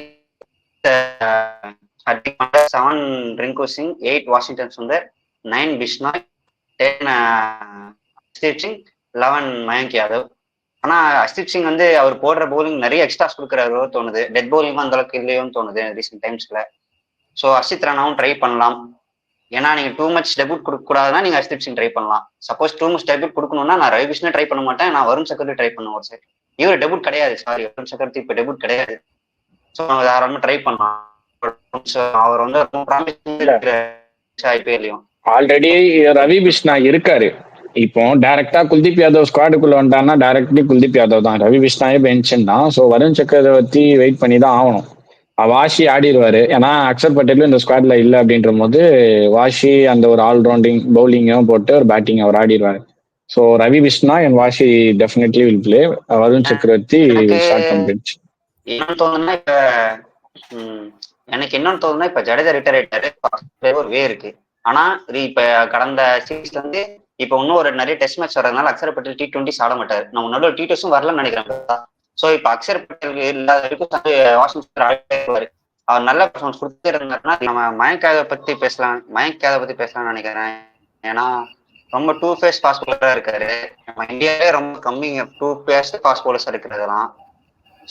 7 ரிங்கு சிங், 8 வாஷிங்டன் சுந்தர், 9 பிஷ்னாய், 10 அஸ்தீப் சிங், 11 மயங்க் யாதவ். ஆனா அஸ்தீப் சிங் வந்து அவர் போடுற பவுலிங் நிறைய எக்ஸ்ட்ராஸ் கொடுக்குறாரோ தோணுது. டெட் பவுலிங் அந்த அளவுக்கு இல்லையோன்னு தோணுது ரீசெண்ட் டைம்ஸ்ல. ஸோ ஹர்ஷித் ராணாவும் ட்ரை பண்ணலாம். ஏன்னா நீங்க டூ மச் டெபியூட் கொடுக்க கூடாதுன்னா நீங்க அஸ்தீப் சிங் ட்ரை பண்ணலாம். சப்போஸ் டூ மச் டெபியூட் கொடுக்கணும்னா நான் ரவி பிஷ்ணு ட்ரை பண்ண மாட்டேன், நான் வருண் சக்கரவர்த்தி ட்ரை பண்ணுவேன் ஒரு சைட். இவர் டெபியூட் கிடையாது, சாரி வருண் சக்கரவர்த்தி இப்போ டெபியூட் கிடையாது. ஸோ அவங்க தாராளமா ட்ரை பண்ணலாம். அவர் வந்து ரொம்ப ப்ராமிசிங் ஐபிஎல்லையும். ஆல்ரெடி ரவி பிஷ்ணா இருக்காரு. இப்போ டைரக்டா குல்தீப் யாதவ் ஸ்குவாடுக்குள்ள வந்தான்னா டைரக்ட்லி குல்தீப் யாதவ் தான். ரவி பிஷ்ணாவே பென்ஷன் தான். ஸோ வருண் சக்கரவர்த்தி வெயிட் பண்ணி தான் ஆகணும். வாஷி ஆடிடுவாரு. ஏன்னா அக்ஷர் பட்டேலும் இந்த ஸ்குவாட்ல இல்லை அப்படின்ற போது வாஷி அந்த ஒரு ஆல்ரவுண்டிங் பவுலிங்கும் போட்டு ஒரு பேட்டிங் அவர் ஆடிடுவாரு. So Ravi Bishnoi and Washi definitely will play. Varun Chakravarthy start பண்ணிடுச்சு. என்ன தோணுதுன்னா இப்ப எனக்கு என்னன்னு தோணுதுன்னா இப்ப ஜடேஜா ரிட்டையர் ஆயிட்டாரு, ஒரு வே இருக்கு. ஆனா இப்ப கடந்த சீரீஸ்ல இருந்து இப்ப இன்னும் ஒரு நிறைய டெஸ்ட் மேட்ச் வர்றதுனால அக்ஷர் பட்டேல் T20s ஆட மாட்டாரு. நம்ம முன்னாடி ஒரு T20s வரலன்னு நினைக்கிறேன். ஸோ இப்ப அக்ஷர் பட்டேல் இல்லாத வரைக்கும் வாஷிங்டன் ஆடுவாரு. அவர் நல்ல பர்ஃபார்மன்ஸ் கொடுத்துட்டே இருந்தாருன்னா நம்ம மயங்க் யாதவ் பத்தி பேசலாம்னு நினைக்கிறேன். ஏன்னா ரொம்ப டூ ஃபேஸ் ஃபாஸ்ட் பவுலரா இருக்காரு. நம்ம இந்தியாவே ரொம்ப கம்மி டூ ஃபேஸ் ஃபாஸ்ட் பவுலர்ஸ் இருக்கிறதெல்லாம்.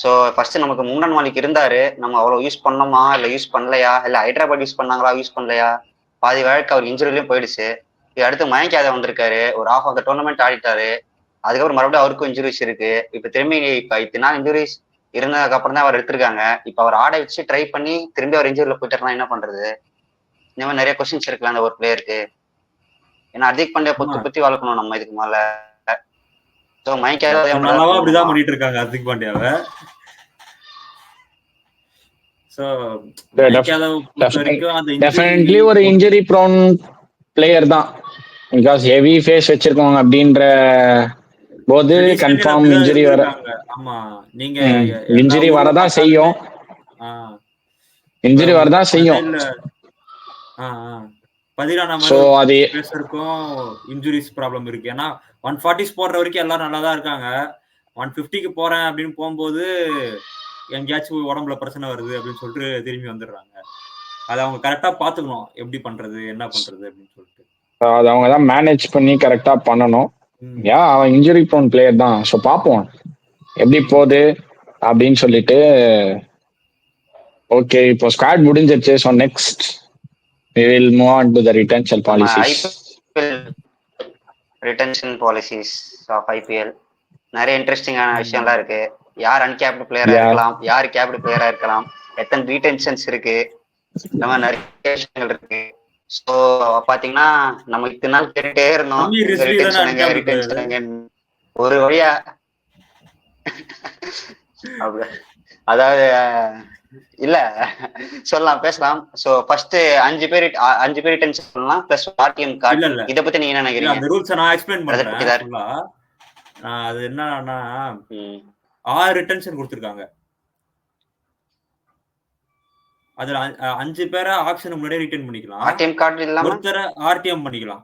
ஸோ ஃபர்ஸ்ட் நமக்கு முன்னாள் மாலிக் இருந்தாரு, நம்ம அவ்வளோ யூஸ் பண்ணோமா இல்லை யூஸ் பண்ணலையா, இல்லை ஹைதராபாத் யூஸ் பண்ணாங்களா யூஸ் பண்ணலையா, பாதி வழக்கு அவர் இன்ஜுரிலையும் போயிடுச்சு. இது அடுத்து மயங்க் யாதவ் வந்திருக்காரு, ஒரு half of the tournament ஆடிட்டாரு. அதுக்கப்புறம் மறுபடியும் அவருக்கும் இன்ஜுரிஸ் இருக்கு. இப்ப திரும்பி இப்ப இத்தனை நாள் இன்ஜுரிஸ் இருந்ததுக்கு அப்புறம் தான் அவர் எடுத்திருக்காங்க. இப்ப அவர் ஆட வச்சு ட்ரை பண்ணி திரும்பி அவர் இன்ஜுரியில போயிட்டாருன்னா என்ன பண்றது? இந்த மாதிரி நிறைய கொஸ்டின்ஸ் இருக்குல்ல அந்த ஒரு பிளேயருக்கு. ஏன்னா ஹர்திக் பாண்டியா பத்தி வளர்க்கணும் நம்ம இதுக்கு மேல. ஸோ மயங்க் யாதவ் அப்படிதான் பண்ணிட்டு இருக்காங்க ஹர்திக் பாண்டியாவை. டெஃபினெட்லி ஒரு இன்ஜுரி ப்ரோன் பிளேயர் தான். பிகாஸ் ஹெவி ஃபேஸ் வச்சிருக்கோங்க அப்படின்ற போது கன்ஃபார்ம் இன்ஜுரி வர. ஆமா நீங்க இன்ஜுரி வரதான் செய்யும். இன்ஜுரி வரதான் செய்யும். இன்ஜுரிஸ் ப்ராப்ளம் இருக்கு. ஏன்னா 140s போடுற வரைக்கும் எல்லாரும் நல்லா தான் இருக்காங்க. 150க்கு போறேன் அப்படின்னு போகும்போது எங்கேயாச்சும் உடம்புல பிரச்சனை வருது அப்படின்னு சொல்லிட்டு திரும்பி வந்துடுறாங்க. அதை அவங்க கரெக்டா பாத்துக்கணும், எப்படி பண்றது என்ன பண்றது அப்படின்னு சொல்லிட்டு அதை அவங்க தான் மேனேஜ் பண்ணி கரெக்டா பண்ணணும். அவன் இன்ஜுரி ப்ரோன் பிளேயர் தான். ஸோ பார்ப்போம் எப்படி போகுது அப்படின்னு சொல்லிட்டு. ஓகே, இப்போ ஸ்குவாட் முடிஞ்சிருச்சு. So next we will move on to the retention policies. Retention policies of IPL நிறைய இன்ட்ரெஸ்டிங்கான விஷயம்லாம் இருக்கு. யார் அன்கேப்டு பிளேயரா இருக்கலாம், யார் கேப்டு பிளேயரா இருக்கலாம், எத்தனை ரீடென்ஷன்ஸ் இருக்கு, இந்த மாதிரி நிறைய விஷயங்கள் இருக்கு. ஸோ பாத்தீங்கன்னா நம்ம இத்தனை நாள் கேட்டுட்டே இருந்தோம் ஒரு வழியா. அதாவது இல்ல சொல்லலாம், பேசலாம். சோ ஃபர்ஸ்ட் 5 பேர் ரிட்டென்ஷன் பண்ணலாம் பிளஸ் ஆர்டிஎம் கார்டு. இத பத்தி நீங்க என்ன நினைக்கிறீங்க? அந்த ரூல்ஸ் நான் எக்ஸ்பிளைன் பண்றேன். அது என்னன்னா 6 ரிட்டென்ஷன் கொடுத்திருக்காங்க. அதுல 5 பேரை ஆக்ஷனுக்கு முன்னாடியே ரிட்டர்ன் பண்ணிக்கலாம். ஆர்டிஎம் கார்டு இல்லாம ஒருத்தர ஆர்டிஎம் பண்ணிக்கலாம்.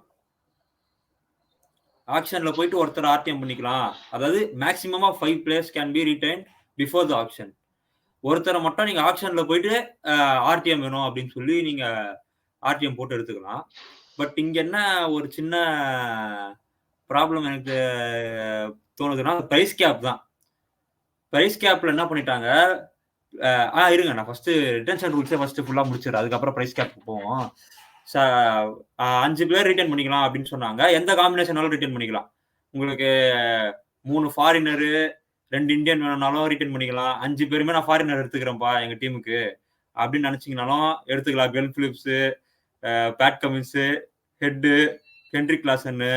ஆக்ஷன்ல போயிட்டு ஒருத்தர் ஆர்டிஎம் பண்ணிக்கலாம். அதாவது maximum of 5 players can be retained before the auction. ஒருத்தரை மட்டும் நீங்க ஆக்ஷன்ல போயிட்டு ஆர்டிஎம் வேணும் அப்படின்னு சொல்லி நீங்க ஆர்டிஎம் போட்டு எடுத்துக்கலாம். பட் இங்க என்ன ஒரு சின்ன ப்ராப்ளம் எனக்கு தோணுதுன்னா பிரைஸ் கேப் தான். பிரைஸ் கேப்ல என்ன பண்ணிட்டாங்க, இருங்க நான் ஃபர்ஸ்ட் ரிட்டென்ஷன் ரூல்ஸே ஃபர்ஸ்ட் ஃபுல்லா முடிச்சிடுறேன், அதுக்கப்புறம் பிரைஸ் கேப்க்கு போவோம். 5 பேர் ரிட்டர்ன் பண்ணிக்கலாம் அப்படின்னு சொன்னாங்க. எந்த காம்பினேஷனாலும் ரிட்டர்ன் பண்ணிக்கலாம். உங்களுக்கு 3 ஃபாரினரு 2 இந்தியன் வேணும்னாலும் ரிட்டர்ன் பண்ணிக்கலாம். 5 பேருமே நான் ஃபாரினர் எடுத்துக்கிறேன்ப்பா எங்க டீமுக்கு அப்படின்னு நினைச்சீங்கனாலும் எடுத்துக்கலாம். பெல் Phillips, Pat Cummins, Head, Heinrich கிளாசன்னு,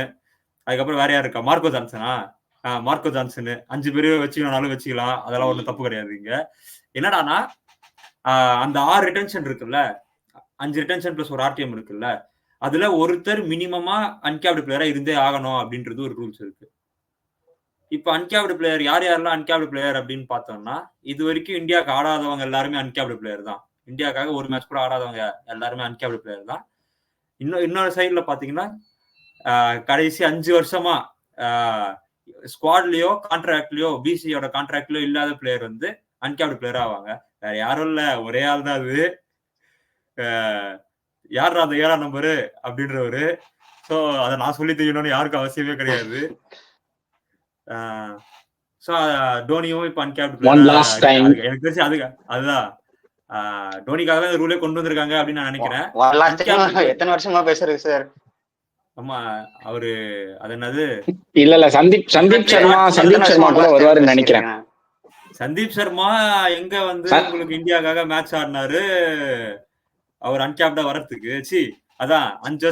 அதுக்கப்புறம் வேற யார் இருக்கா? மார்க்கோ ஜான்சனா? மார்க்கோ ஜான்சன் 5 பேரும் வச்சுக்கணும்னாலும் வச்சுக்கலாம். அதெல்லாம் ஒன்றும் தப்பு கிடையாது. இங்க என்னடானா அந்த 6 ரிட்டன்ஷன் இருக்குல்ல, 5 ரிட்டன்ஷன் பிளஸ் ஒரு ஆர்டிஎம் இருக்குல்ல, அதுல ஒருத்தர் மினிமமா அன்கேப்டு பிளேயரா இருந்தே ஆகணும் அப்படின்றது ஒரு ரூல்ஸ் இருக்கு. இப்ப அன்கேப்டு பிளேயர் யாரெல்லாம் அன்கேப்டு பிளேயர் அப்படின்னு பார்த்தோம்னா, இது வரைக்கும் இந்தியாவுக்கு ஆடாதவங்க எல்லாருமே அன்கேப்டு பிளேயர் தான். இந்தியாவுக்காக ஒரு மேட்ச் கூட ஆடாதவங்க எல்லாருமே அன்கேப்டு பிளேயர் தான். இன்னொரு சைட்ல பாத்தீங்கன்னா கடைசி 5 வருஷமா ஸ்குவாட்லயோ கான்ட்ராக்ட்லயோ பிசியோட கான்ட்ராக்ட்லயோ இல்லாத பிளேயர் வந்து அன்கேப்டு பிளேயர் ஆவாங்க. வேற யாரும் இல்ல, ஒரே ஆள் தான் அது. யார் அந்த 7ஆம் நம்பரு அப்படின்றவரு. சோ அதை நான் சொல்லி தெரியணும்னு யாருக்கும் அவசியமே கிடையாது. சோ டோனியும் இப்ப அன்கேப்டு பிளேயர். எனக்கு தெரிஞ்சு அதுதான் டோனிக்காக தான் ரூலே கொண்டு வந்திருக்காங்க அப்படின்னு நான் நினைக்கிறேன். எத்தனை வருஷமா பேசுறது சார்? ஆமா, அவரு அது என்னது இல்ல சந்தீப் சர்மா கூட வருவாருன்னு நினைக்கிறேன். சந்தீப் சர்மா எங்க வந்து உங்களுக்கு இந்தியாக்காக மேட்ச் ஆடினாரு அவர் அன்கேப்டா வரதுக்கு. அதான் 5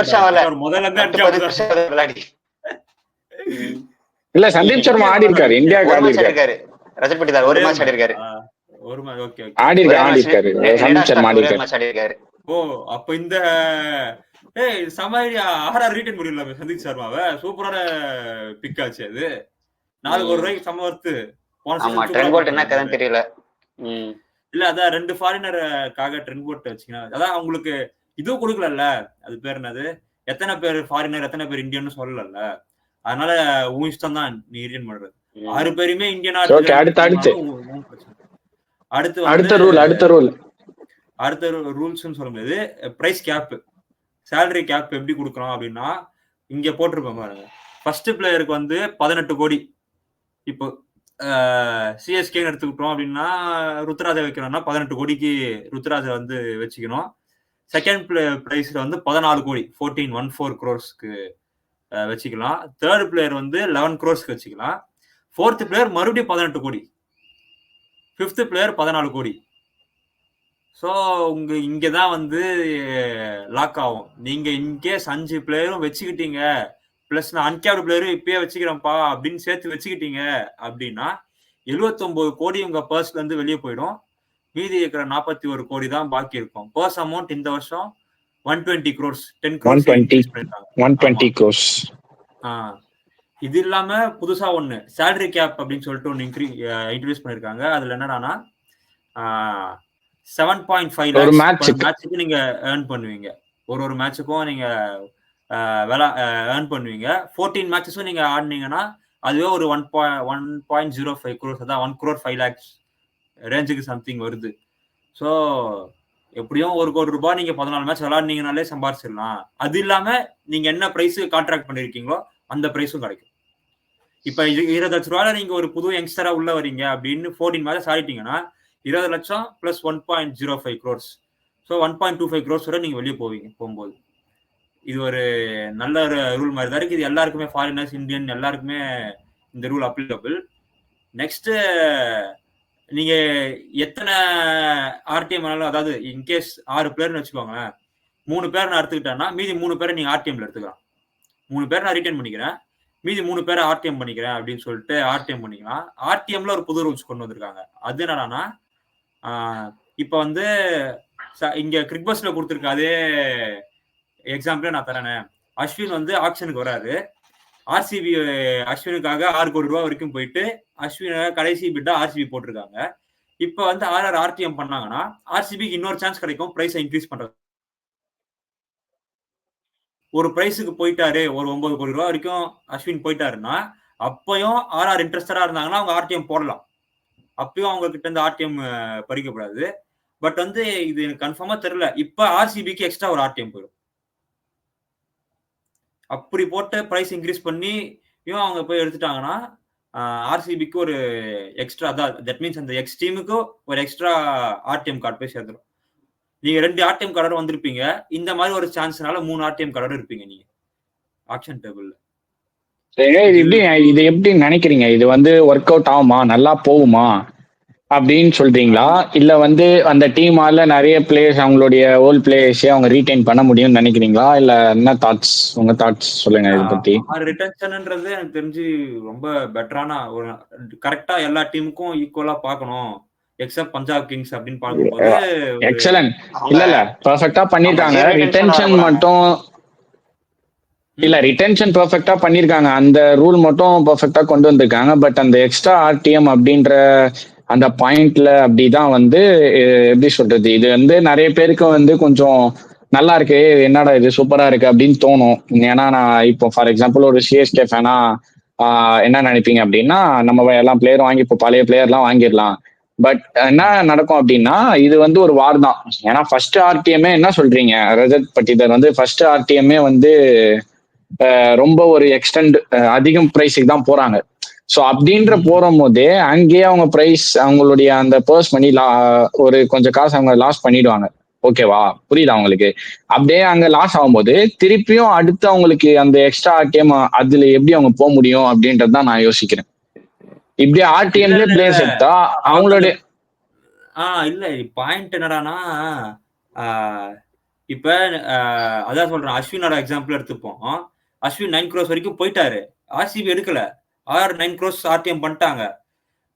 வருஷம் முதல்ல இருந்து இல்ல சந்தீப் சர்மா ஆடி இருக்காரு, இந்தியாவுக்கு ஆடி இருக்காரு. ரஜத் பட்டிதார் ஒரு மேட்ச் ஆடி இருக்காரு. ஒரு மேட்ச் ஓகே ஆடி இருக்காரு. சந்தீப் சர்மா ஆடி இருக்காரு. ஓ அப்ப இந்த சமையா ஆர்ஆர் ரீட்டன் முடியல சந்தீப் சர்மாவை. சூப்பரான பிக் ஆச்சு அது. 4 ரூபாய்க்கு சமவர்த்து. தெரியல இல்ல அதான் 2 ஃபாரினருக்காக ட்ரெண்ட் போட்டு வச்சீங்கன்னா அதான் அவங்களுக்கு இதுவும் கொடுக்கல. அது பேர் என்னது, எத்தனை பேர் ஃபாரினர் எத்தனை பேர் இந்தியன்னு சொல்லல. அதனால உன் இஷ்டம் தான் நீ ரிட்டர்ன் பண்றது. 6 பேருமே இந்தியனா. அடுத்த ரூல்ஸ் சொல்ல முடியாது. பிரைஸ் கேப், சேலரி கேப் எப்படி கொடுக்குறோம் அப்படின்னா இங்க போட்டிருப்போம் பாருங்க. ஃபர்ஸ்ட் பிளேயருக்கு வந்து 18 கோடி. இப்போ சிஎஸ்கேன்னு எடுத்துக்கிட்டோம் அப்படின்னா ருத்ராஜை வைக்கணும்னா 18 கோடிக்கு ருத்ராஜை வந்து வச்சுக்கணும். செகண்ட் பிரைஸ்ல வந்து 14 கோடி 14 crores வச்சுக்கலாம். தேர்ட் பிளேயர் வந்து 11 crores வச்சுக்கலாம். ஃபோர்த் பிளேயர் மறுபடியும் 18 கோடி. ஃபிஃப்த் பிளேயர் 14 கோடி. ஸோ இங்கதான் வந்து லாக் ஆகும். நீங்க இன்கேஸ் 5 பிளேயரும் வச்சுக்கிட்டீங்க, பிளஸ் நான் அன்கேப்டு பிளேயரும் இப்பயே வச்சுக்கிறேன்ப்பா அப்படின்னு சேர்த்து வச்சுக்கிட்டீங்க அப்படின்னா 79 கோடி உங்க பர்ஸ்ல இருந்து வெளியே போயிடும். மீதி இருக்கிற 41 கோடி தான் பாக்கி இருக்கும். பர்ஸ் அமௌண்ட் இந்த வருஷம் 120 crores 10 crores. இது இல்லாம புதுசா ஒண்ணு சேலரி கேப் அப்படின்னு சொல்லிட்டு ஒன்னு இன்ட்ரோடியூஸ் பண்ணிருக்காங்க. அதுல என்னன்னா 7.5 lakhs மேட்சுக்கு நீங்க ஏர்ன் பண்ணுவீங்க. ஒரு மேட்சுக்கும் நீங்க ஏர்ன் பண்ணுவீங்க. 14 மேட்சஸும் நீங்க ஆடினீங்கன்னா அதுவே ஒரு 1.05 crores, அதான் 1 crore 5 lakhs ரேஞ்சுக்கு சம்திங் வருது. ஸோ எப்படியும் 1 கோடி ரூபாய் நீங்க 14 மேட்ச் விளையாடுனீங்கனாலே சம்பாரிச்சிடலாம். அது இல்லாம நீங்க என்ன பிரைஸ் கான்ட்ராக்ட் பண்ணிருக்கீங்களோ அந்த பிரைஸும் கிடைக்கும். இப்ப 20 லட்ச ரூபாயில நீங்க ஒரு புது யங்ஸ்டரா உள்ள வரீங்க அப்படின்னு 14 மேட்ச் ஆடிட்டீங்கன்னா 20 லட்சம் பிளஸ் 1.05 crores. ஸோ 1.25 crores வரை நீங்க வெளியே போகும்போது இது ஒரு நல்ல ரூல் மாதிரி தான் இருக்கு. இது எல்லாருக்குமே ஃபாரினர்ஸ் இந்தியன் எல்லாருக்குமே இந்த ரூல் அப்ளிகபிள். நெக்ஸ்ட் நீங்க எத்தனை ஆர்டிஎம் ஆனாலும், அதாவது இன்கேஸ் 6 பிளேயர்னு வச்சுக்கோங்க, 3 பேர் நான் எடுத்துக்கிட்டேன்னா மீதி 3 பேரை நீங்க ஆர்டிஎம்ல எடுத்துக்கலாம். 3 பேர் நான் ரிட்டர்ன் பண்ணிக்கிறேன், மீதி 3 பேரை ஆர்டிஎம் பண்ணிக்கிறேன் அப்படின்னு சொல்லிட்டு ஆர்டிஎம் பண்ணிக்கலாம். ஆர்டிஎம்ல ஒரு புது ரூல்ஸ் கொண்டு வந்திருக்காங்க. அது என்னன்னா இப்ப வந்து இங்க கிரிக்பஸ்ல கொடுத்துருக்க அதே எக்ஸாம்பிளே நான் தரேனே. அஸ்வின் வந்து ஆக்ஷனுக்கு வராரு. ஆர்சிபி அஸ்வினுக்காக 6 கோடி ரூபாய் வரைக்கும் போயிட்டு அஸ்வின கடைசி பிட்டா ஆர்சிபி போட்டிருக்காங்க. இப்ப வந்து ஆர்டிஎம் பண்ணாங்கன்னா ஆர்சிபிக்கு இன்னொரு சான்ஸ் கிடைக்கும் பிரைஸை இன்க்ரீஸ் பண்றது. ஒரு பிரைஸுக்கு போயிட்டாரு, ஒரு 9 கோடி ரூபாய் வரைக்கும் அஸ்வின் போயிட்டாருன்னா அப்பயும் இன்ட்ரெஸ்டடா இருந்தாங்கன்னா அவங்க ஆர்டிஎம் போடலாம். அப்பயும் அவங்க கிட்ட இருந்து ஆர்டிஎம் பறிக்கப்படாது. பட் வந்து இது எனக்கு கன்ஃபார்மா தெரியல. இப்ப ஆர்சிபிக்கு எக்ஸ்ட்ரா ஒரு ஆர்டிஎம் போயிடும். அப்படி போட்டு பிரைஸ் இன்க்ரீஸ் பண்ணி அவங்க போய் எடுத்துட்டாங்கன்னா ஆர்சிபிக்கு ஒரு எக்ஸ்ட்ரா, தட் மீன்ஸ் அந்த எக்ஸ் டீமுக்கு ஒரு எக்ஸ்ட்ரா ஆர்டிஎம் கார்டு போய் சேர்ந்துடும். நீங்க 2 ஆர்டிஎம் கார்டோட வந்திருப்பீங்க, இந்த மாதிரி ஒரு சான்ஸ்னால 3 ஆர்டிஎம் கார்டோட இருப்பீங்க நீங்க ஆக்ஷன் டேபிள்ல. இது எப்படி நினைக்கிறீங்க? இது வந்து ஒர்க் அவுட் ஆகுமா, நல்லா போகுமா அப்படின்னு சொல்றீங்களா? இல்ல வந்து அந்த டீமால நிறைய பிளேயர்ஸ் அவங்களுடைய ஓல்ட் பிளேயர்ஸே அவங்க ரீடைன் பண்ண முடியும்னு நினைக்கிறீங்களா? இல்ல என்ன தாட்ஸ், உங்க தாட்ஸ் சொல்லுங்க இதை பத்தி. ரிட்டன்ஷன்ன்றது எனக்கு தெரிஞ்சு ரொம்ப பெட்டரான ஒரு கரெக்டா எல்லா டீமுக்கும் ஈக்குவலா பார்க்கணும். எக்ஸப்ட் பஞ்சாப் கிங்ஸ் அப்படின்னு பார்க்கும்போது எக்ஸலன்ட். இல்ல பெர்ஃபெக்ட்டா பண்ணிருக்காங்க. ரிட்டென்ஷன் மட்டும் இல்ல, ரிட்டென்ஷன் பெர்ஃபெக்ட்டா பண்ணிருக்காங்க. அந்த ரூல் மட்டும் பெர்ஃபெக்ட்டா கொண்டு வந்திருக்காங்க. பட் அந்த எக்ஸ்ட்ரா ஆர்டிஎம் அப்படின்ற அந்த பாயிண்ட்ல அப்படிதான் வந்து எப்படி சொல்றது, இது வந்து நிறைய பேருக்கு வந்து கொஞ்சம் நல்லா இருக்கு, என்னடா இது சூப்பரா இருக்கு அப்படின்னு தோணும். ஏன்னா நான் இப்போ ஃபார் எக்ஸாம்பிள் ஒரு சிஎஸ்கே ஃபேனா என்ன நினைப்பீங்க அப்படின்னா, நம்ம எல்லாம் பிளேயர் வாங்கி இப்போ பழைய பிளேயர்லாம் வாங்கிடலாம். பட் என்ன நடக்கும் அப்படின்னா, இது வந்து ஒரு வார் தான். ஏன்னா ஃபர்ஸ்ட் ஆர்டிஎம்ஏ என்ன சொல்றீங்க, ரஜத் பட்டிதர் வந்து ஃபர்ஸ்ட் ஆர்டிஎம்ஏ வந்து ரொம்ப ஒரு எக்ஸ்டெண்ட் அதிகம் பிரைஸுக்கு தான் போறாங்க. ஸோ அப்படின்ற போறும் போதே அங்கேயே அவங்க பிரைஸ் அவங்களுடைய அந்த பர்ஸ் மணி ஒரு கொஞ்சம் காசு அவங்க லாஸ் பண்ணிடுவாங்க. ஓகேவா, புரியுதா அவங்களுக்கு? அப்படியே அங்க லாஸ் ஆகும்போது திருப்பியும் அடுத்து அவங்களுக்கு அந்த எக்ஸ்ட்ரா ஆர்டிஎம் அதுல எப்படி அவங்க போக முடியும் அப்படின்றது தான் நான் யோசிக்கிறேன். இப்படி ஆர்டிஎம்ல பிளேஸ் எடுத்தா அவங்களுடைய இல்ல பாயிண்ட் என்னடானா, இப்ப அதான் சொல்றேன், அஸ்வினோட எக்ஸாம்பிள் எடுத்துப்போம். அஸ்வின் 9 crores வரைக்கும் போயிட்டாரு, ஆர்சிபி எடுக்கல. 9 crores ஆர்டிஎம் பண்ணிட்டாங்க.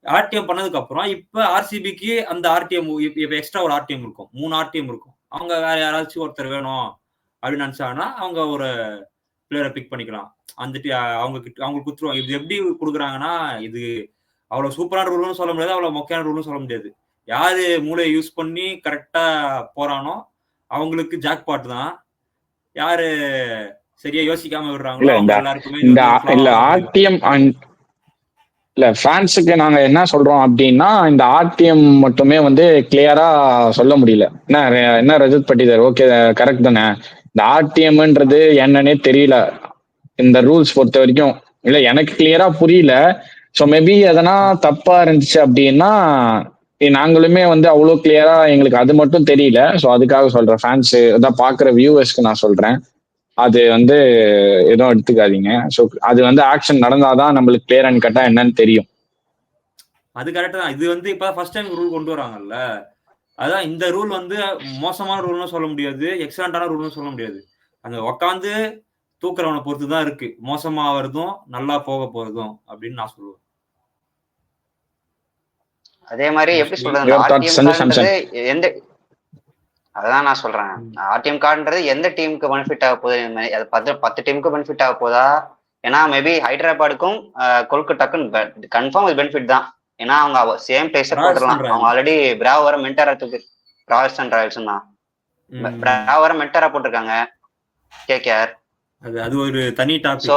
ஆர்டிஎம் பண்ணதுக்கு அப்புறம் இப்ப ஆர்சிபிக்கு அந்த ஆர்டிஎம் இப்ப எக்ஸ்ட்ரா ஒரு ஆர்டிஎம் இருக்கும், 3 ஆர்டிஎம் இருக்கும். அவங்க வேற யாராச்சும் ஒருத்தர் வேணும் அப்படின்னு நினைச்சாங்கன்னா அவங்க ஒரு பிளேயரை பிக் பண்ணிக்கலாம். அந்த அவங்களுக்கு குத்துருவாங்க. இது எப்படி கொடுக்குறாங்கன்னா, இது அவ்வளவு சூப்பரான ரூல்னு சொல்ல முடியாது, அவ்வளவு மொக்கையான ரூல்னு சொல்ல முடியாது. யாரு மூளையை யூஸ் பண்ணி கரெக்டா போறானோ அவங்களுக்கு ஜாக்பாட் தான். யாரு சரியா யோசிக்காம விடுறாங்களோ அவங்க எல்லாருக்குமே இல்ல ஆர்டிஎம் இல்ல ஃபேன்ஸுக்கு நாங்க என்ன சொல்றோம் அப்படின்னா, இந்த ஆர்டிஎம் மட்டுமே வந்து கிளியரா சொல்ல முடியல. என்ன ரஜத் பட்டிதர், ஓகே கரெக்ட் தானே, இந்த ஆர்டிஎம்ன்றது என்னன்னே தெரியல இந்த ரூல்ஸ் பொறுத்த வரைக்கும். இல்ல எனக்கு கிளியரா புரியல. ஸோ மேபி எதனா தப்பா இருந்துச்சு அப்படின்னா நாங்களுமே வந்து அவ்வளோ கிளியரா எங்களுக்கு அது மட்டும் தெரியல. ஸோ அதுக்காக சொல்றேன், ஃபேன்ஸ் இதான் பாக்குற வியூவர்ஸ்க்கு நான் சொல்றேன், அது வந்து எதுவும் எடுத்துக்காதீங்க. ஸோ அது வந்து ஆக்ஷன் நடந்தாதான் நம்மளுக்கு கிளியர் அண்ட் கட்டா என்னன்னு தெரியும். அது கரெக்ட் தான். இது வந்து இப்ப ஃபர்ஸ்ட் டைம் ரூல் கொண்டு வராங்கல்ல, அதான் இந்த ரூல் வந்து மோசமான ரூல்னு சொல்ல முடியாது, எக்ஸலண்டான ரூல்னு சொல்ல முடியாது. அந்த உட்காந்து தூக்குறவனை பொறுத்து தான் இருக்கு, மோசமாவதும் நல்லா போக போறதும் அப்படின்னு நான் சொல்லுவேன். அதே மாதிரி எப்படி சொல்றது, எந்த அதான் நான் சொல்றேன், ஆர்டிஎம் கார்டுன்றது எந்த டீமுக்கு பெனிஃபிட் ஆக போகுது, அது 10 டீமுக்கு பெனிஃபிட் ஆக போதா? ஏன்னா மேபி ஹைதராபாடுக்கும் கொல்கட்டாக்கும் கன்ஃபார்ம் இது பெனிஃபிட் தான். ஏன்னா அவங்க சேம் பிளேஸ போட்டுடலாம். அவங்க ஆல்ரெடி பிராவோ வர மென்டாரா ராஜஸ்தான் ராயல்ஸ் தான் பிராவோ வர மென்டாரா போட்டிருக்காங்க கேகேஆர். அது ஒரு தனி டாபிக்.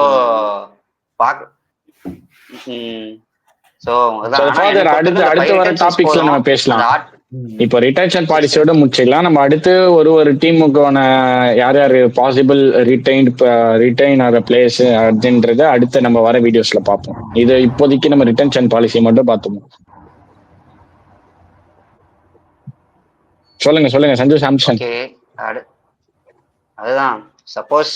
சோ அடுத்து வர டாபிக்ஸ்ல நம்ம பேசலாம். இப்போ ரிட்டென்ஷன் பாலிசியோட முடிச்சுக்கலாம். நம்ம அடுத்து ஒரு டீமுக்கான யார் யாரு பாசிபிள் ரிட்டைன் ஆகிற பிளேயர்ஸ் அப்படின்றத அடுத்து நம்ம வர வீடியோஸ்ல பார்ப்போம். இது இப்போதைக்கு நம்ம ரிட்டென்ஷன் பாலிசி மட்டும் பார்த்தோம். சொல்லுங்க சஞ்சு சாம்சன். அதுதான் சப்போஸ்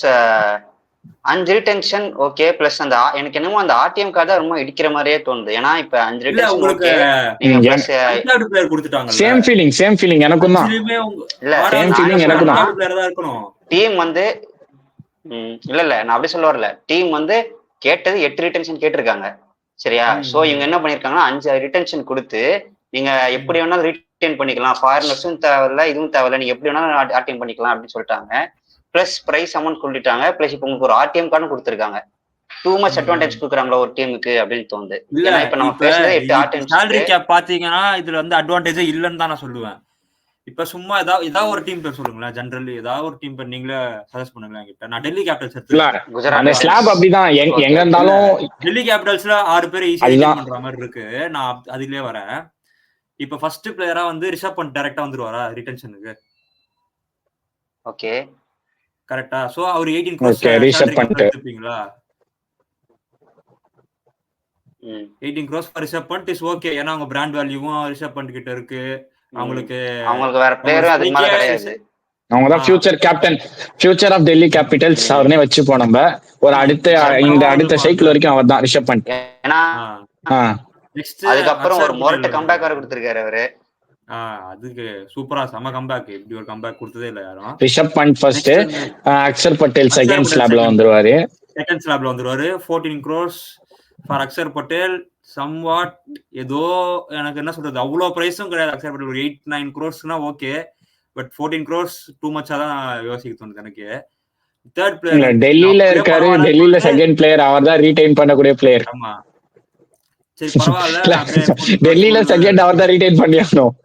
5 ரிட்டென்ஷன் ஓகே பிளஸ் அந்த எனக்கு என்னமோ அந்த ஆர்டிஎம் கார்டு தான் ரொம்ப இடிக்கிற மாதிரியே தோணுது. ஏன்னா இப்ப 5 ரிட்டென்ஷன் ஓகே, நீங்க பிளஸ் பிளேயர் கொடுத்துட்டாங்க. சேம் ஃபீலிங் எனக்கும் தான். இல்ல சேம் ஃபீலிங் எனக்கும் தான். டீம் வந்து இல்ல நான் அப்படி சொல்ல வரல. டீம் வந்து கேட்டது 8 ரிட்டென்ஷன் கேட்டிருக்காங்க, சரியா? சோ இவங்க என்ன பண்ணிருக்காங்கன்னா 5 ரிட்டென்ஷன் கொடுத்து நீங்க எப்படி வேணாலும் ரிட்டைன் பண்ணிக்கலாம், ஃபாரினர்ஸும் தேவையில்ல இதுவும் தேவையில்ல, நீங்க எப்படி வேணாலும் ஆர்டிஎம் பண்ணிக்கலாம் அப்படின்னு சொல்லிட்டாங்க. பிளஸ் பிரைஸ் அமௌண்ட் சொல்லிட்டாங்க. பிளஸ் இப்போ உங்களுக்கு ஒரு ஆர்டிஎம் கார்டு கொடுத்துருக்காங்க. டூ மச் அட்வான்டேஜ் கொடுக்குறாங்களா ஒரு டீமுக்கு அப்படின்னு தோணுது. இல்ல இப்ப நம்ம பேசுறது 8 ஆர்டிஎம் சாலரி கேப் பாத்தீங்கன்னா இதுல வந்து அட்வான்டேஜே இல்லன்னு தான் நான் சொல்லுவேன். இப்ப சும்மா ஏதாவது ஒரு டீம் பேர் சொல்லுங்களேன். ஜெனரலி ஏதாவது ஒரு டீம் பேர் நீங்களே சஜஸ்ட் பண்ணுங்களேன் என்கிட்ட. நான் டெல்லி கேபிட்டல்ஸ் எடுத்துக்கிறேன். அந்த ஸ்லாப் அப்படிதான் எங்க இருந்தாலும் டெல்லி கேபிட்டல்ஸ்ல 6 பேர் ஈஸியா பண்ற மாதிரி இருக்கு. நான் அதுலயே வரேன். இப்ப ஃபர்ஸ்ட் பிளேயரா வந்து ரிஷப் பண்ட் டைரக்டா வந்துருவாரா ரிட்டென்ஷனுக்கு? ஓகே கரெக்ட்டா? சோ அவர் 18 crores எடுத்துப்பீங்களா? 18 crores for Rishabh Pant is okay. ஏன்னா அவங்க பிராண்ட் வேல்யூவும் ரிஷப் பண்ட் கிட்ட இருக்கு. அவங்களுக்கு வேற பிளேயரும் அது மாதிரி கிடையாது. அவங்க தான் future captain, future of Delhi Capitals அவர்னே வச்சுப்போம் நம்ம. ஒரு அடுத்த சைக்கிள் வரைக்கும் அவர் தான் ரிஷப் பண்ட். ஏன்னா நெக்ஸ்ட் அதுக்கப்புறம் ஒரு முரட்டு கம்பேக் வர கொடுத்திருக்காரு அவரு. அதுக்கு சூப்பரா செம கம்பேக். இப்படி ஒரு கம்பேக் கொடுத்ததே இல்ல யாரும். ரிஷப் பண்ட் ஃபர்ஸ்ட், அக்ஷர் பட்டேல் செகண்ட் ஸ்லாப்ல வந்துருவாரு. 14 crores for Axar Patel. Somewhat ஏதோ எனக்கு என்ன சொல்றது, அவ்வளோ பிரைஸும் கிடையாது அக்ஷர் பட்டேல். ஒரு 8-9 crores okay, but 14 crores too மச்சா தான் யோசிக்க தோணுது எனக்கு. தேர்ட் பிளேயர் டெல்லியில இருக்காரு, டெல்லியில செகண்ட் பிளேயர் அவர் தான் ரீடைன் பண்ணக்கூடிய பிளேயர். ஆமா சரி பரவாயில்ல, டெல்லியில செகண்ட் அவர் தான் ரீடைன் பண்ணியாகணும்.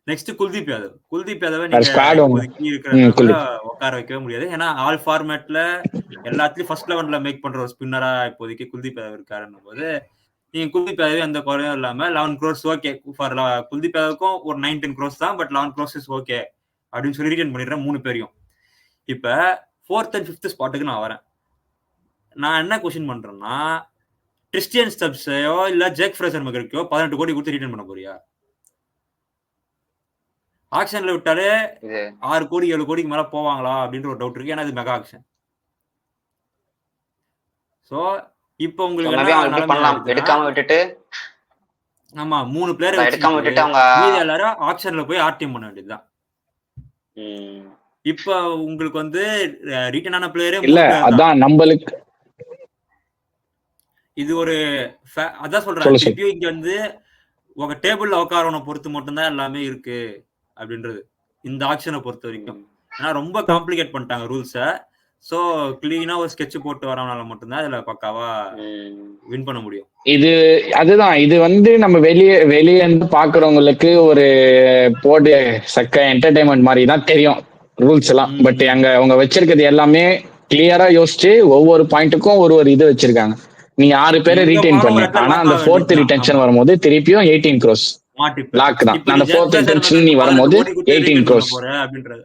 நெக்ஸ்ட் குல்தீப் யாதவ் நீங்க உட்கார வைக்கவே முடியாது. ஏன்னா ஆல் ஃபார்மேட்ல எல்லாத்துலயும் ஃபர்ஸ்ட் 11ல மேக் பண்ற ஒரு ஸ்பின்னரா இப்போதைக்கு குல்தீப் யாதவ் இருக்காருன்னும் போது நீங்க குல்தீப் யாதவ் எந்த குறையும் இல்லாம 11 crores ஓகே ஃபார் குல்தீப் யாதவுக்கும் ஒரு 9-10 crores தான், பட் 11 crores இஸ் ஓகே அப்படின்னு சொல்லி ரீடைன் பண்ணிடுறேன் 3 பேரையும். இப்ப 4th and 5th ஸ்பாட்டுக்கு நான் வரேன். நான் என்ன கொஸ்டின் பண்றேன்னா, கிறிஸ்டியன் ஸ்டப்ஸையோ இல்ல ஜேக் ஃப்ரேசர் மெக்கர்க்கோ 18 கோடி கொடுத்து ரீடைன் பண்ண போறியா? ஆக்ஷன்ல விட்டாலே 6 கோடி 7 கோடிக்கு மேல போவாங்களா அப்படின்ற ஒரு டவுட் இருக்கு. ஏன்னா இது மெகா ஆக்ஷன். சோ இப்போ உங்களுக்கு எடுக்காம விட்டுட்டு, ஆமா 3 பிளேயர் எடுக்காம விட்டுட்டு அவங்க எல்லாரும் ஆக்ஷன்ல போய் ஆர்டிஎம் பண்ண வேண்டியதுதான். இப்போ உங்களுக்கு வந்து ரிட்டர்ன் ஆன பிளேயரே இல்ல, அதான் நம்மளுக்கு இது ஒரு அதான் சொல்றேன். திருப்பியும் இங்க வந்து உங்க டேபிள்ல உட்காரவனை பொறுத்து மட்டும்தான் எல்லாமே இருக்கு அப்படின்றது இந்த ஆக்ஷனை பொறுத்த வரைக்கும். ஏன்னா ரொம்ப காம்ப்ளிகேட் பண்ணிட்டாங்க ரூல்ஸ. சோ கிளீனா ஒரு ஸ்கெட்ச் போட்டு வரவனால மட்டும்தான் இதுல பக்காவா வின் பண்ண முடியும். அதுதான் இது வந்து நம்ம வெளியே இருந்து பாக்குறவங்களுக்கு ஒரு போடு சக்க என்டர்டைன்மெண்ட் மாதிரி தான் தெரியும் ரூல்ஸ் எல்லாம். பட் அங்க அவங்க வச்சிருக்கிறது எல்லாமே கிளியரா யோசிச்சு ஒவ்வொரு பாயிண்ட்டுக்கும் ஒரு இது வச்சிருக்காங்க. நீ 6 பேரை ரீடைன் பண்ணி, ஆனா அந்த 4th ரிட்டென்ஷன் வரும்போது திருப்பியும் 18 crores லாக் தான். அந்த 4th ரிட்டென்ஷன் நீ வரும்போது 18 crores அப்படின்றது.